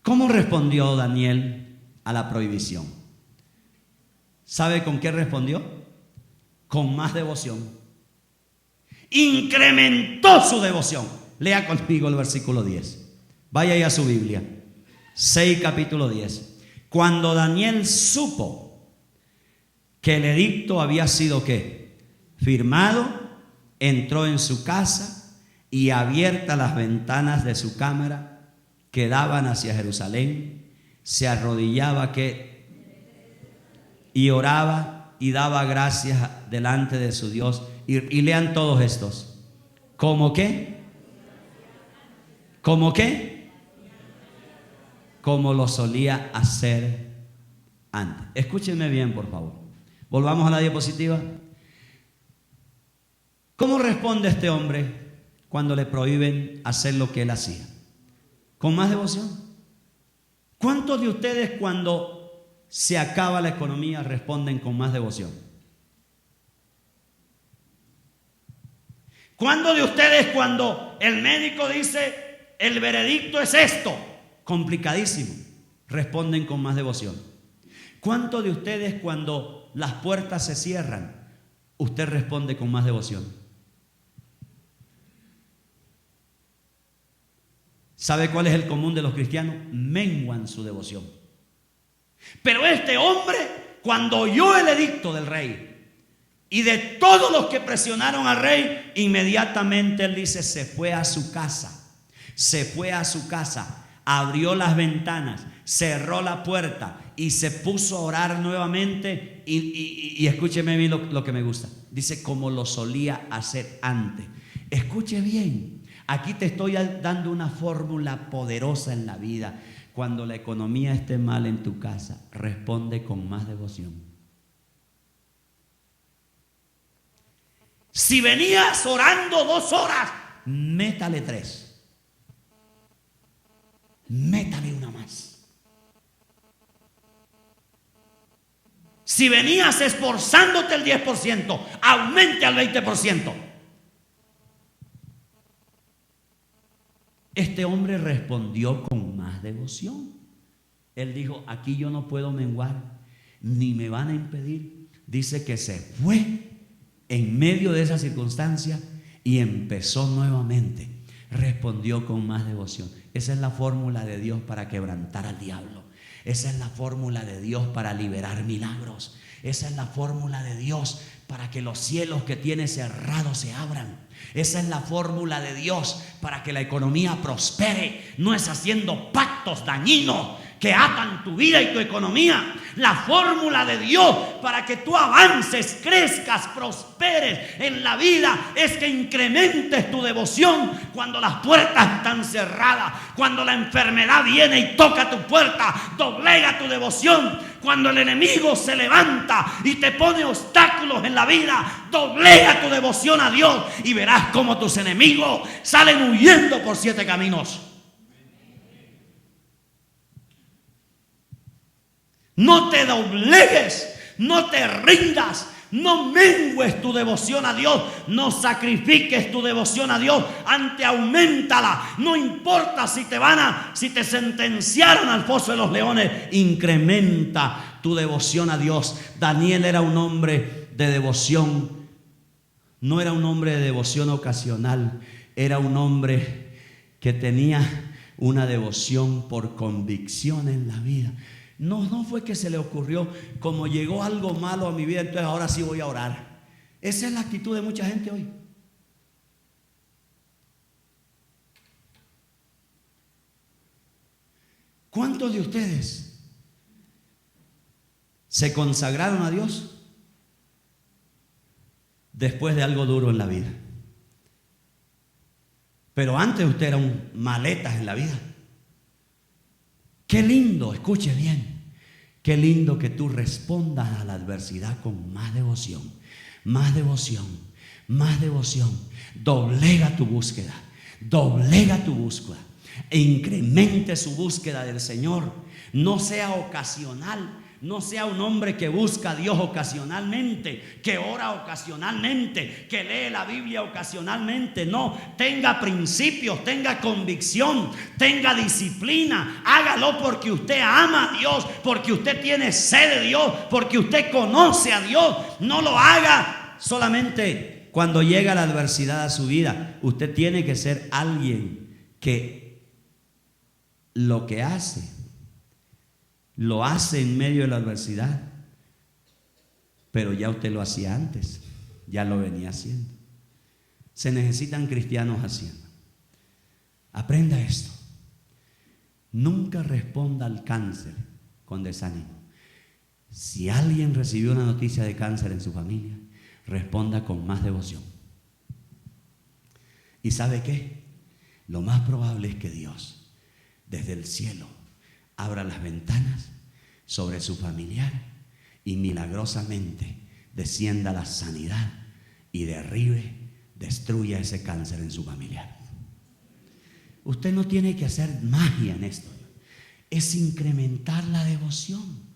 ¿Cómo respondió Daniel a la prohibición? ¿Sabe con qué respondió? Con más devoción. incrementó su devoción. Lea conmigo el versículo 10. Vaya ahí a su Biblia. 6, capítulo 10. Cuando Daniel supo que el edicto había sido ¿qué? Firmado, entró en su casa y abiertas las ventanas de su cámara que daban hacia Jerusalén, se arrodillaba y oraba y daba gracias delante de su Dios. Y lean todos estos. ¿Cómo qué? ¿Cómo qué? Como lo solía hacer antes. Escúchenme bien, por favor. Volvamos a la diapositiva. ¿Cómo responde este hombre cuando le prohíben hacer lo que él hacía? ¿Con más devoción? ¿Cuántos de ustedes cuando se acaba la economía responden con más devoción? ¿Cuántos de ustedes cuando el médico dice el veredicto es esto? Complicadísimo. Responden con más devoción. ¿Cuántos de ustedes cuando las puertas se cierran, usted responde con más devoción? ¿Sabe cuál es el común de los cristianos? Menguan su devoción. Pero este hombre, cuando oyó el edicto del rey y de todos los que presionaron al rey, inmediatamente él dice, se fue a su casa. Se fue a su casa. Abrió las ventanas, cerró la puerta y se puso a orar nuevamente. Y escúcheme bien lo que me gusta. Dice, como lo solía hacer antes. Escuche bien. Aquí te estoy dando una fórmula poderosa en la vida. Cuando la economía esté mal en tu casa, responde con más devoción. Si venías orando 2 horas, métale 3. Métale una más. Si venías esforzándote el 10%, aumente al 20%. Este hombre respondió con más devoción. Él dijo, aquí yo no puedo menguar, ni me van a impedir. Dice que se fue en medio de esa circunstancia y empezó nuevamente. Respondió con más devoción. Esa es la fórmula de Dios para quebrantar al diablo. Esa es la fórmula de Dios para liberar milagros. Esa es la fórmula de Dios para que los cielos que tiene cerrados se abran. Esa es la fórmula de Dios para que la economía prospere. No es haciendo pactos dañinos que atan tu vida y tu economía. La fórmula de Dios para que tú avances, crezcas, prosperes en la vida es que incrementes tu devoción cuando las puertas están cerradas, cuando la enfermedad viene y toca tu puerta, doblega tu devoción. Cuando el enemigo se levanta y te pone obstáculos en la vida, doblega tu devoción a Dios y verás cómo tus enemigos salen huyendo por 7 caminos. No te doblegues, no te rindas, no mengues tu devoción a Dios, no sacrifiques tu devoción a Dios, antes auméntala. No importa si te sentenciaron al foso de los leones, incrementa tu devoción a Dios. Daniel era un hombre de devoción, no era un hombre de devoción ocasional, era un hombre que tenía una devoción por convicción en la vida. No fue que se le ocurrió, como llegó algo malo a mi vida, entonces ahora sí voy a orar. Esa es la actitud de mucha gente hoy. ¿Cuántos de ustedes se consagraron a Dios después de algo duro en la vida? Pero antes usted era un maletas en la vida. Qué lindo, escuche bien, qué lindo que tú respondas a la adversidad con más devoción, más devoción, más devoción. Doblega tu búsqueda e incremente su búsqueda del Señor. No sea ocasional. No sea un hombre que busca a Dios ocasionalmente, que ora ocasionalmente, que lee la Biblia ocasionalmente. No, tenga principios, tenga convicción, tenga disciplina. Hágalo porque usted ama a Dios, porque usted tiene sed de Dios, porque usted conoce a Dios. No lo haga solamente cuando llega la adversidad a su vida, usted tiene que ser alguien que lo que hace, lo hace en medio de la adversidad, pero ya usted lo hacía antes, ya lo venía haciendo. Se necesitan cristianos haciendo. Aprenda esto. Nunca responda al cáncer con desánimo. Si alguien recibió una noticia de cáncer en su familia, responda con más devoción. ¿Y sabe qué? Lo más probable es que Dios, desde el cielo, abra las ventanas sobre su familiar y milagrosamente descienda la sanidad y derribe, destruya ese cáncer en su familiar. Usted no tiene que hacer magia en esto. Es incrementar la devoción.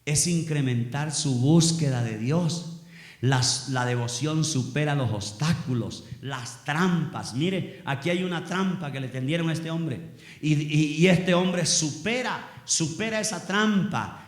Es incrementar su búsqueda de Dios. La devoción supera los obstáculos, las trampas. Mire, aquí hay una trampa que le tendieron a este hombre. Y este hombre supera esa trampa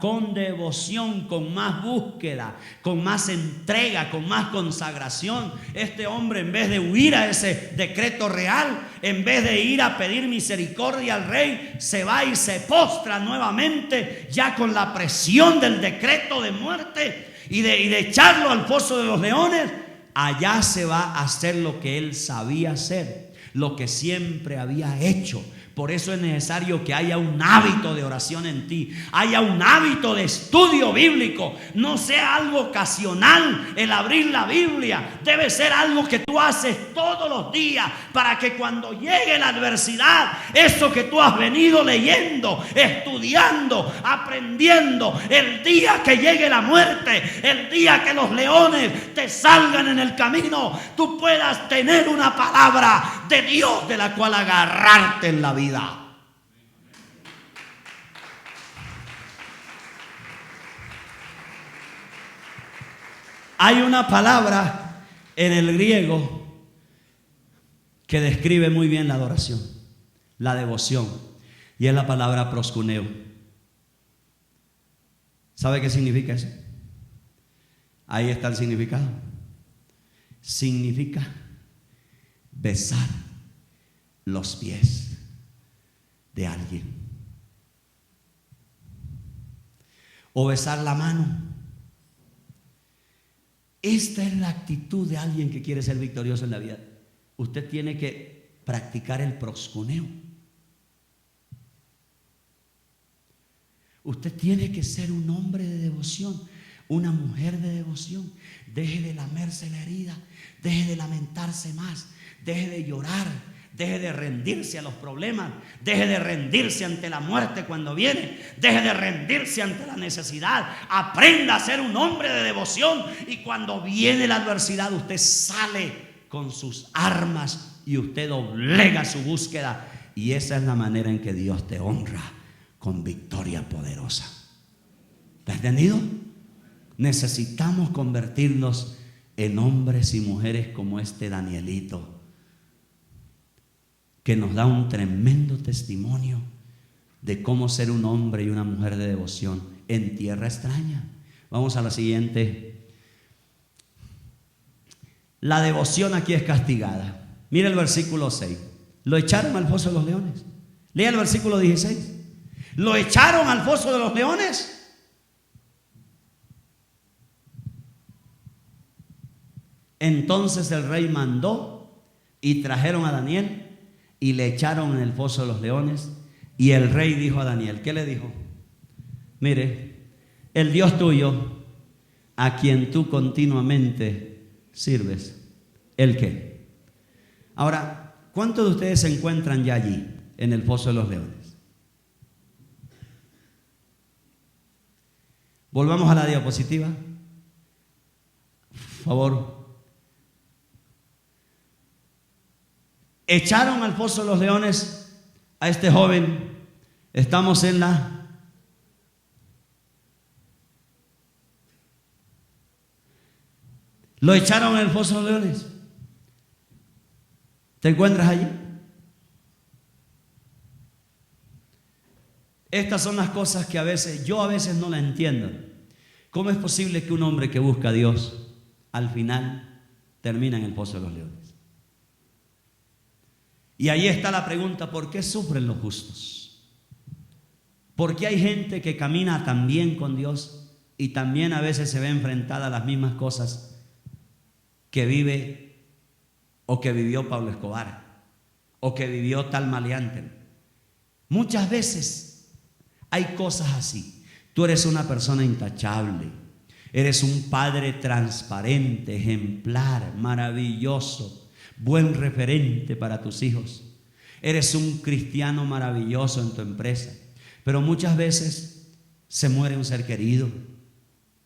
con devoción, con más búsqueda, con más entrega, con más consagración. Este hombre, en vez de huir a ese decreto real, en vez de ir a pedir misericordia al rey, se va y se postra nuevamente, ya con la presión del decreto de muerte y de echarlo al foso de los leones. Allá se va a hacer lo que él sabía hacer, lo que siempre había hecho. Por eso es necesario que haya un hábito de oración en ti, haya un hábito de estudio bíblico. No sea algo ocasional el abrir la Biblia, debe ser algo que tú haces todos los días, para que cuando llegue la adversidad, eso que tú has venido leyendo, estudiando, aprendiendo, el día que llegue la muerte, el día que los leones te salgan en el camino, tú puedas tener una palabra de Dios de la cual agarrarte en la vida. Hay una palabra en el griego que describe muy bien la adoración, la devoción, y es la palabra proskuneo. ¿Sabe qué significa eso? Ahí está el significado. Significa besar los pies de alguien, o besar la mano. Esta es la actitud de alguien que quiere ser victorioso en la vida. Usted tiene que practicar el proskuneo. Usted tiene que ser un hombre de devoción, una mujer de devoción. Deje de lamerse la herida, deje de lamentarse más, deje de llorar, deje de rendirse a los problemas, deje de rendirse ante la muerte cuando viene, deje de rendirse ante la necesidad. Aprenda a ser un hombre de devoción, y cuando viene la adversidad usted sale con sus armas y usted doblega su búsqueda, y esa es la manera en que Dios te honra, con victoria poderosa. ¿Te has entendido? Necesitamos convertirnos en hombres y mujeres como este Danielito, que nos da un tremendo testimonio de cómo ser un hombre y una mujer de devoción en tierra extraña. Vamos a la siguiente. La devoción aquí es castigada. Mira el versículo 6. Lo echaron al foso de los leones. Lea el versículo 16. Lo echaron al foso de los leones. Entonces el rey mandó y trajeron a Daniel y le echaron en el foso de los leones. Y el rey dijo a Daniel, ¿qué le dijo? Mire, el Dios tuyo, a quien tú continuamente sirves, ¿el qué? Ahora, ¿cuántos de ustedes se encuentran ya allí, en el foso de los leones? Volvamos a la diapositiva, por favor. Echaron al foso de los leones a este joven. Estamos en la... Lo echaron en el foso de los leones. ¿Te encuentras allí? Estas son las cosas que yo a veces no las entiendo. ¿Cómo es posible que un hombre que busca a Dios al final termina en el foso de los leones. Y ahí está la pregunta: ¿por qué sufren los justos? ¿Por qué hay gente que camina tan bien con Dios y también a veces se ve enfrentada a las mismas cosas que vive o que vivió Pablo Escobar o que vivió tal maleante? Muchas veces hay cosas así. Tú eres una persona intachable, eres un padre transparente, ejemplar, maravilloso, buen referente para tus hijos. Eres un cristiano maravilloso en tu empresa, pero muchas veces se muere un ser querido,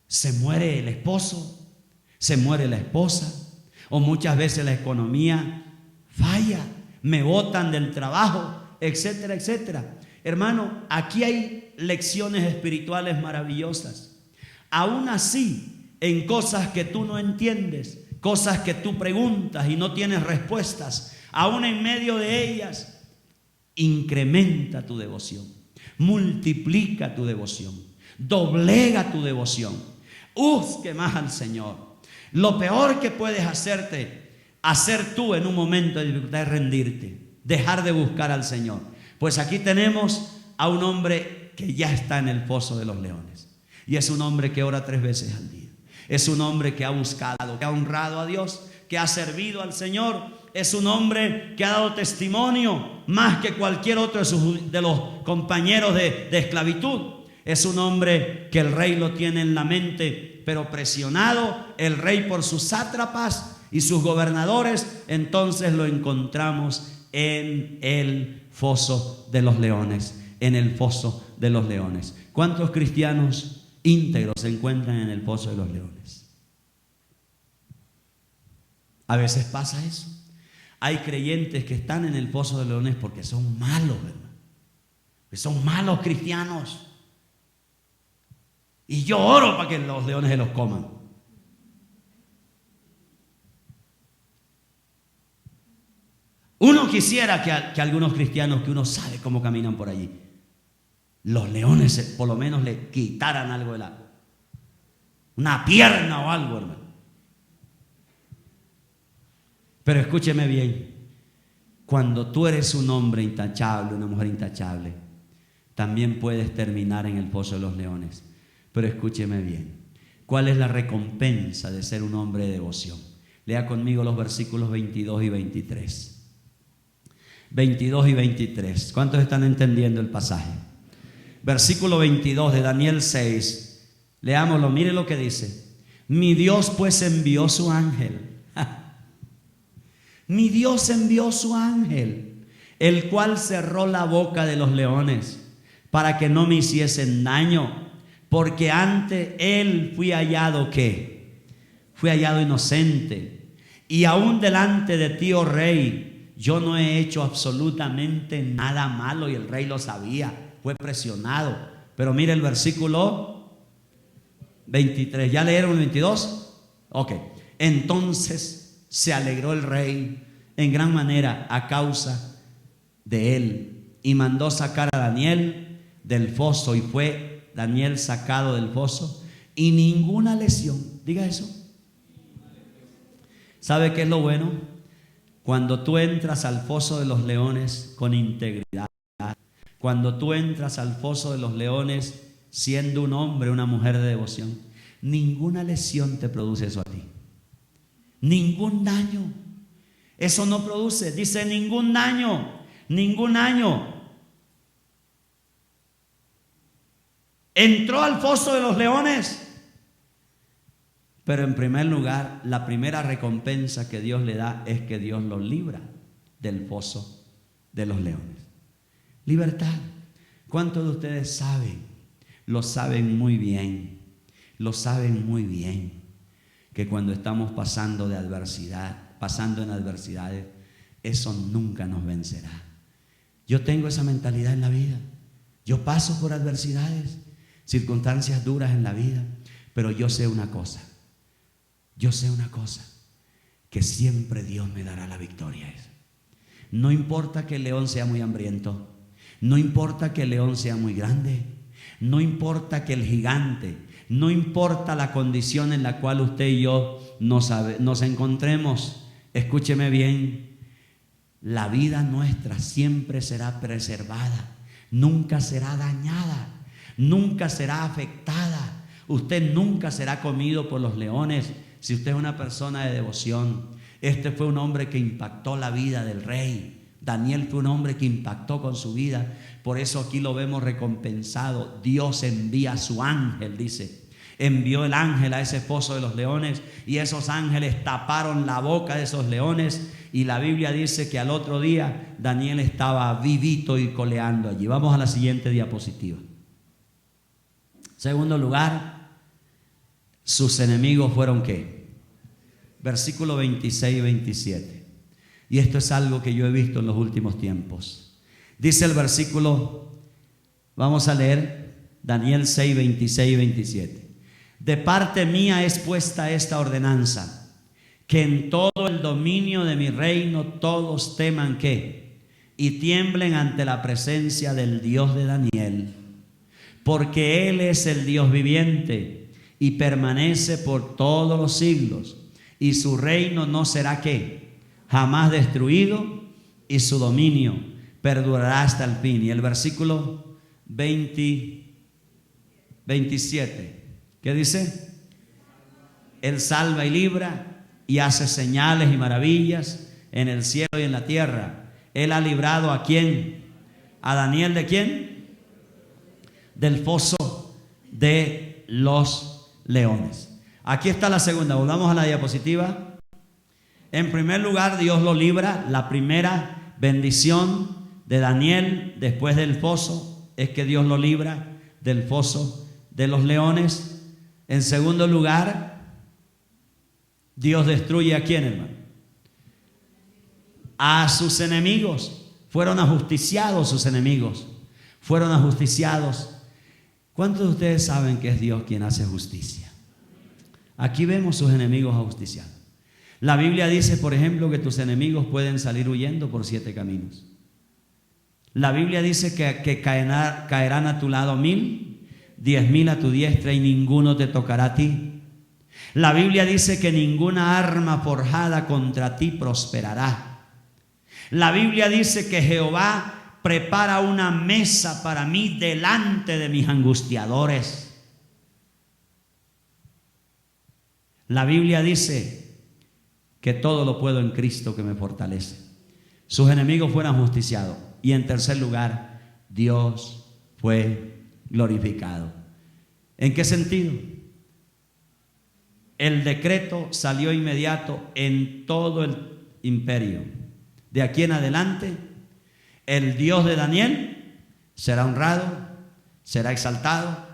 se muere el esposo, se muere la esposa, o muchas veces la economía falla, me botan del trabajo, etcétera, etcétera. Hermano, aquí hay lecciones espirituales maravillosas. Aún así, en cosas que tú no entiendes, cosas que tú preguntas y no tienes respuestas, aún en medio de ellas, incrementa tu devoción, multiplica tu devoción, doblega tu devoción, busque más al Señor. Lo peor que puedes hacer tú en un momento de dificultad es rendirte, dejar de buscar al Señor. Pues aquí tenemos a un hombre que ya está en el foso de los leones, y es un hombre que ora 3 veces al día. Es un hombre que ha buscado, que ha honrado a Dios, que ha servido al Señor. Es un hombre que ha dado testimonio más que cualquier otro de los compañeros de esclavitud. Es un hombre que el rey lo tiene en la mente, pero presionado el rey por sus sátrapas y sus gobernadores. Entonces lo encontramos en el foso de los leones, en el foso de los leones. ¿Cuántos cristianos íntegros se encuentran en el foso de los leones? A veces pasa eso. Hay creyentes que están en el foso de los leones porque son malos, ¿verdad? Que son malos cristianos. Y yo oro para que los leones se los coman. Uno quisiera que algunos cristianos que uno sabe cómo caminan por allí, los leones por lo menos le quitaran algo de una pierna o algo, hermano. Pero escúcheme bien, cuando tú eres un hombre intachable, una mujer intachable, también puedes terminar en el foso de los leones. Pero escúcheme bien, ¿cuál es la recompensa de ser un hombre de devoción? Lea conmigo los versículos 22 y 23. 22 y 23. ¿Cuántos están entendiendo el pasaje? Versículo 22 de Daniel 6. Leámoslo, mire lo que dice. Mi Dios pues envió su ángel. Mi Dios envió su ángel, el cual cerró la boca de los leones para que no me hiciesen daño, porque ante él fui hallado, ¿qué? Fui hallado inocente, y aún delante de ti, oh rey, yo no he hecho absolutamente nada malo. Y el rey lo sabía, fue presionado. Pero mire el versículo 23. ¿Ya leyeron el 22? Ok. Entonces se alegró el rey en gran manera a causa de él, y mandó sacar a Daniel del foso, y fue Daniel sacado del foso, y ninguna lesión. Diga eso. ¿Sabe qué es lo bueno? Cuando tú entras al foso de los leones con integridad, cuando tú entras al foso de los leones siendo un hombre, una mujer de devoción, ninguna lesión te produce eso a ti. Ningún daño. Eso no produce, dice ningún daño, ningún daño. Entró al foso de los leones, pero en primer lugar, la primera recompensa que Dios le da es que Dios lo libra del foso de los leones. Libertad. ¿Cuántos de ustedes saben? Lo saben muy bien, lo saben muy bien, que cuando estamos pasando en adversidades, eso nunca nos vencerá. Yo tengo esa mentalidad en la vida. Yo paso por adversidades, circunstancias duras en la vida, pero yo sé una cosa, que siempre Dios me dará la victoria. No importa que el león sea muy hambriento, no importa que el león sea muy grande, no importa que el gigante, No importa la condición en la cual usted y yo nos encontremos, escúcheme bien, la vida nuestra siempre será preservada, nunca será dañada, nunca será afectada. Usted nunca será comido por los leones si usted es una persona de devoción. Este fue un hombre que impactó la vida del rey. Daniel fue un hombre que impactó con su vida. Por eso aquí lo vemos recompensado. Dios envía a su ángel, dice. Envió el ángel a ese foso de los leones y esos ángeles taparon la boca de esos leones. Y la Biblia dice que al otro día Daniel estaba vivito y coleando allí. Vamos a la siguiente diapositiva. Segundo lugar, sus enemigos fueron ¿qué? Versículo 26 y 27. Y esto es algo que yo he visto en los últimos tiempos. Dice el versículo, vamos a leer Daniel 6, 26 y 27. De parte mía es puesta esta ordenanza, que en todo el dominio de mi reino todos teman ¿qué? Y tiemblen ante la presencia del Dios de Daniel, porque Él es el Dios viviente y permanece por todos los siglos, y su reino no será ¿qué? Jamás destruido, y su dominio perdurará hasta el fin. Y el versículo 27, ¿qué dice? Él salva y libra y hace señales y maravillas en el cielo y en la tierra. Él ha librado ¿a quién? ¿A Daniel de quién? Del foso de los leones. Aquí está la segunda, volvamos a la diapositiva. En primer lugar, Dios lo libra. La primera bendición de Daniel después del foso es que Dios lo libra del foso de los leones. En segundo lugar, Dios destruye ¿a quién, hermano? A sus enemigos. Fueron ajusticiados sus enemigos. Fueron ajusticiados. ¿Cuántos de ustedes saben que es Dios quien hace justicia? Aquí vemos sus enemigos ajusticiados. La Biblia dice, por ejemplo, que tus enemigos pueden salir huyendo por 7 caminos. La Biblia dice que caerán a tu lado 1000, 10,000 a tu diestra y ninguno te tocará a ti. La Biblia dice que ninguna arma forjada contra ti prosperará. La Biblia dice que Jehová prepara una mesa para mí delante de mis angustiadores. La Biblia dice que todo lo puedo en Cristo que me fortalece. Sus enemigos fueron ajusticiados. Y en tercer lugar, Dios fue glorificado. ¿En qué sentido? El decreto salió inmediato en todo el imperio. De aquí en adelante, el Dios de Daniel será honrado, será exaltado.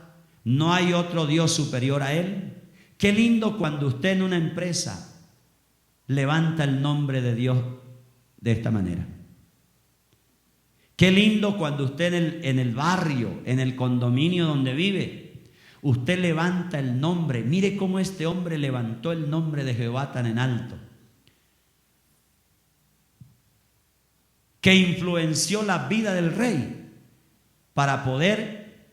No hay otro Dios superior a Él. Qué lindo cuando usted en una empresa levanta el nombre de Dios de esta manera. Qué lindo cuando usted en el barrio, en el condominio donde vive, usted levanta el nombre. Mire cómo este hombre levantó el nombre de Jehová tan en alto, que influenció la vida del rey para poder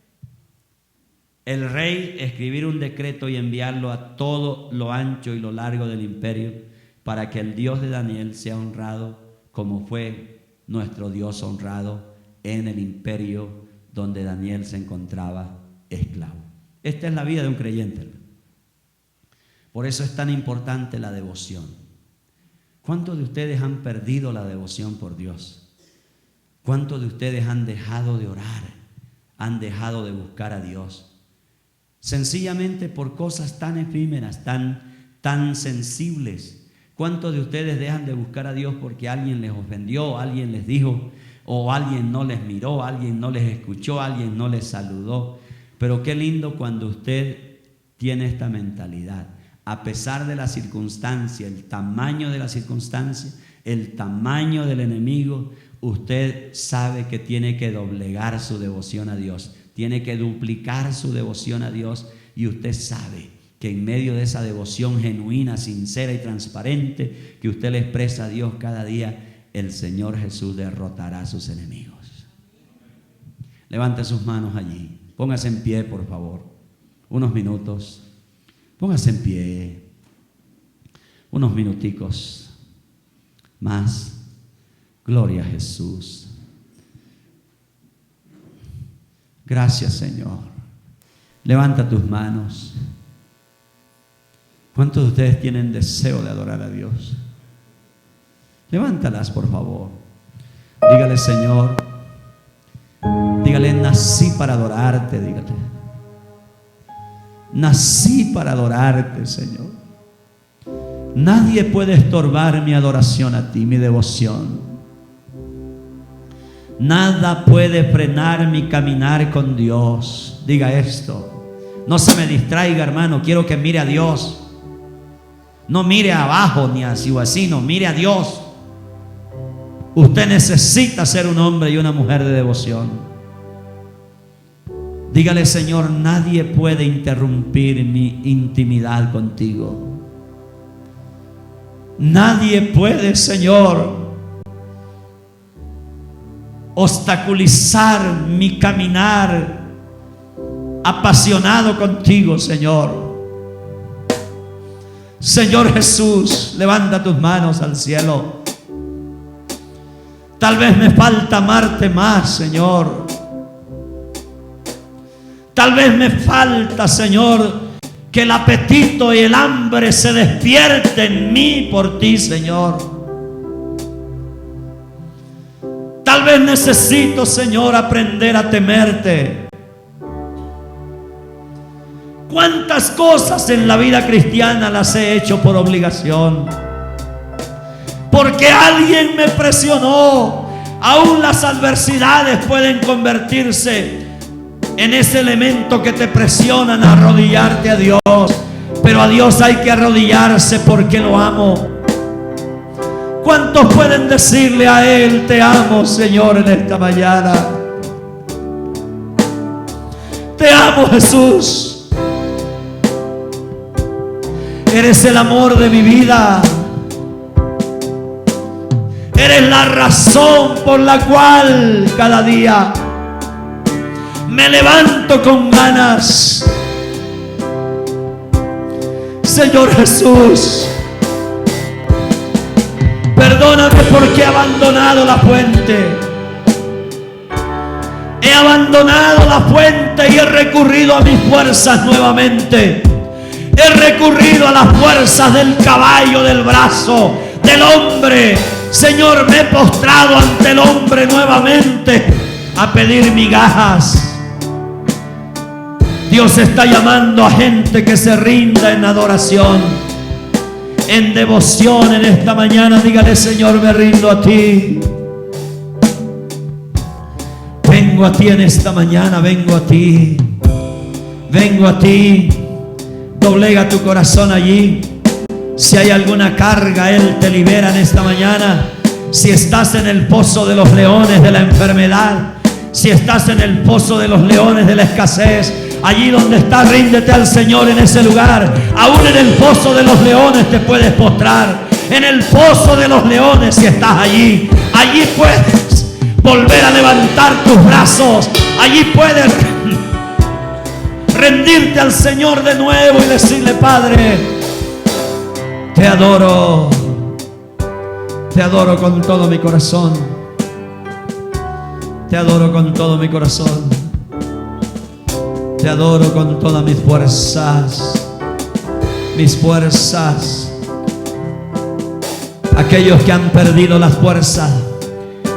el rey escribir un decreto y enviarlo a todo lo ancho y lo largo del imperio para que el Dios de Daniel sea honrado como fue nuestro Dios honrado en el imperio donde Daniel se encontraba esclavo. Esta es la vida de un creyente. Por eso es tan importante la devoción. ¿Cuántos de ustedes han perdido la devoción por Dios? ¿Cuántos de ustedes han dejado de orar? ¿Han dejado de buscar a Dios? Sencillamente por cosas tan efímeras, tan sensibles. ¿Cuántos de ustedes dejan de buscar a Dios porque alguien les ofendió, alguien les dijo, o alguien no les miró, alguien no les escuchó, alguien no les saludó? Pero qué lindo cuando usted tiene esta mentalidad. A pesar de la circunstancia, el tamaño de la circunstancia, el tamaño del enemigo, usted sabe que tiene que doblegar su devoción a Dios, tiene que duplicar su devoción a Dios, y usted sabe que en medio de esa devoción genuina, sincera y transparente que usted le expresa a Dios cada día, el Señor Jesús derrotará a sus enemigos. Levante sus manos allí, póngase en pie, por favor. unos minutos. Póngase en pie. Unos minuticos más. Gloria a Jesús. Gracias, Señor. Levanta tus manos. ¿Cuántos de ustedes tienen deseo de adorar a Dios? Levántalas, por favor. Dígale, Señor. Dígale, nací para adorarte. Dígale, nací para adorarte, Señor. Nadie puede estorbar mi adoración a ti, mi devoción. Nada puede frenar mi caminar con Dios. Diga esto. No se me distraiga, hermano. Quiero que mire a Dios. No mire abajo ni así o así. No, mire a Dios. Usted necesita ser un hombre y una mujer de devoción. Dígale, Señor, nadie puede interrumpir mi intimidad contigo. Nadie puede, Señor, obstaculizar mi caminar apasionado contigo, Señor. Señor Jesús, levanta tus manos al cielo. Tal vez me falta amarte más, Señor. Tal vez me falta, Señor, que el apetito y el hambre se despierte en mí por ti, Señor. Tal vez necesito, Señor, aprender a temerte. ¿Cuántas cosas en la vida cristiana las he hecho por obligación? Porque alguien me presionó. Aún las adversidades pueden convertirse en ese elemento que te presionan a arrodillarte a Dios. Pero a Dios hay que arrodillarse porque lo amo. ¿Cuántos pueden decirle a Él, te amo, Señor, en esta mañana? Te amo, Jesús. Eres el amor de mi vida. Eres la razón por la cual cada día me levanto con ganas. Señor Jesús, perdóname porque he abandonado la fuente. He abandonado la fuente y he recurrido a mis fuerzas nuevamente. He recurrido a las fuerzas del caballo, del brazo, del hombre. Señor, me he postrado ante el hombre nuevamente a pedir migajas. Dios está llamando a gente que se rinda en adoración, en devoción en esta mañana. Dígale, Señor, me rindo a ti. Vengo a ti en esta mañana, vengo a ti. Vengo a ti. Doblega tu corazón allí. Si hay alguna carga, Él te libera en esta mañana. Si estás en el pozo de los leones de la enfermedad, si estás en el pozo de los leones de la escasez, allí donde estás, ríndete al Señor en ese lugar. Aún en el pozo de los leones te puedes postrar. En el pozo de los leones, si estás allí, allí puedes volver a levantar tus brazos. Allí puedes rendirte al Señor de nuevo y decirle, Padre, te adoro con todo mi corazón. Te adoro con todo mi corazón. Te adoro con todas mis fuerzas. Mis fuerzas. Aquellos que han perdido las fuerzas,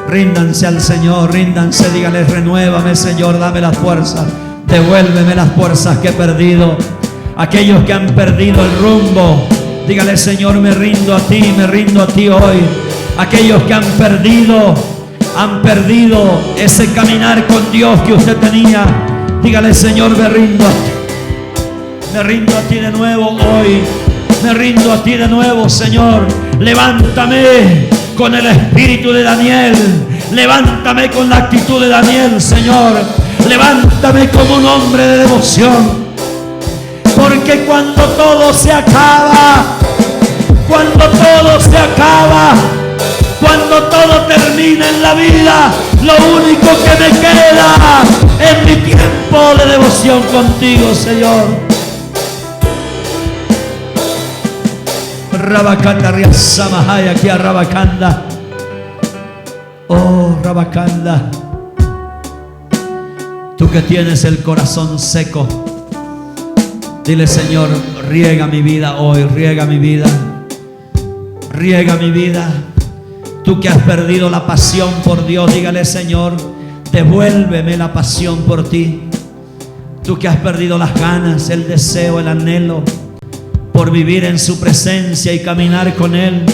ríndanse al Señor, ríndanse, dígale, renuévame, Señor, dame las fuerzas. Devuélveme las fuerzas que he perdido. Aquellos que han perdido el rumbo, dígale, Señor, me rindo a ti hoy. Aquellos que han perdido ese caminar con Dios que usted tenía, dígale, Señor, me rindo a ti. Me rindo a ti de nuevo hoy. Me rindo a ti de nuevo, Señor. Levántame con el espíritu de Daniel. Levántame con la actitud de Daniel, Señor. Levántame como un hombre de devoción. Porque cuando todo se acaba, cuando todo termina, termina en la vida, lo único que me queda es mi tiempo de devoción contigo, Señor. Rabacanda Riasamahaya, aquí a Rabacanda. Oh, Rabacanda, tú que tienes el corazón seco, dile: Señor, riega mi vida hoy, riega mi vida, riega mi vida. Tú que has perdido la pasión por Dios, dígale: Señor, devuélveme la pasión por ti. Tú que has perdido las ganas, el deseo, el anhelo por vivir en su presencia y caminar con Él,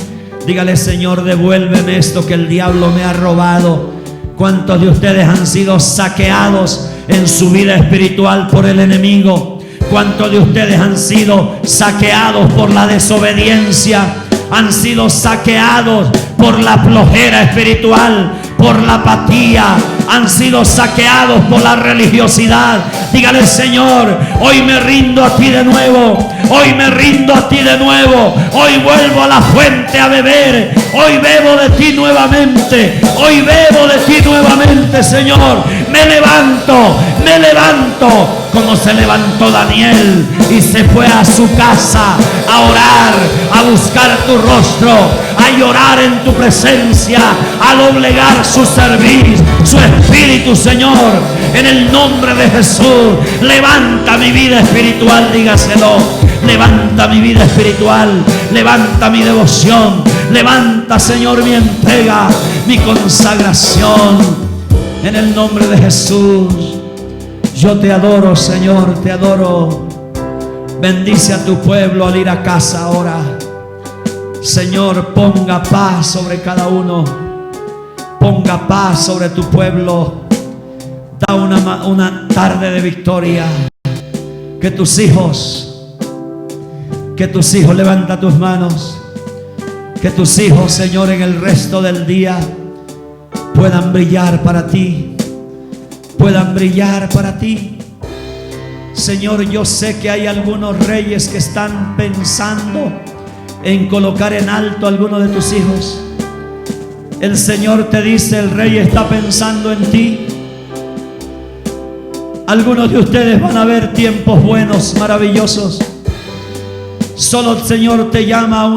dígale: Señor, devuélveme esto que el diablo me ha robado. ¿Cuántos de ustedes han sido saqueados en su vida espiritual por el enemigo? ¿Cuántos de ustedes han sido saqueados por la desobediencia? Han sido saqueados por la flojera espiritual, por la apatía. Han sido saqueados por la religiosidad. Dígale: Señor, hoy me rindo a ti de nuevo. Hoy me rindo a ti de nuevo. Hoy vuelvo a la fuente a beber. Hoy bebo de ti nuevamente. Hoy bebo de ti nuevamente, Señor. Me levanto como se levantó Daniel y se fue a su casa a orar, a buscar tu rostro, a llorar en tu presencia, a doblegar su cerviz, su espíritu, Señor. En el nombre de Jesús, levanta mi vida espiritual, dígaselo. Levanta mi vida espiritual, levanta mi devoción, levanta, Señor, mi entrega, mi consagración. En el nombre de Jesús, yo te adoro, Señor, te adoro. Bendice a tu pueblo al ir a casa ahora. Señor, ponga paz sobre cada uno. Ponga paz sobre tu pueblo. Da una tarde de victoria. Que tus hijos, levanta tus manos. Que tus hijos, Señor, en el resto del día puedan brillar para ti. Puedan brillar para ti. Señor, yo sé que hay algunos reyes que están pensando en colocar en alto a alguno de tus hijos. El Señor te dice: el rey está pensando en ti. Algunos de ustedes van a ver tiempos buenos, maravillosos. Solo el Señor te llama a un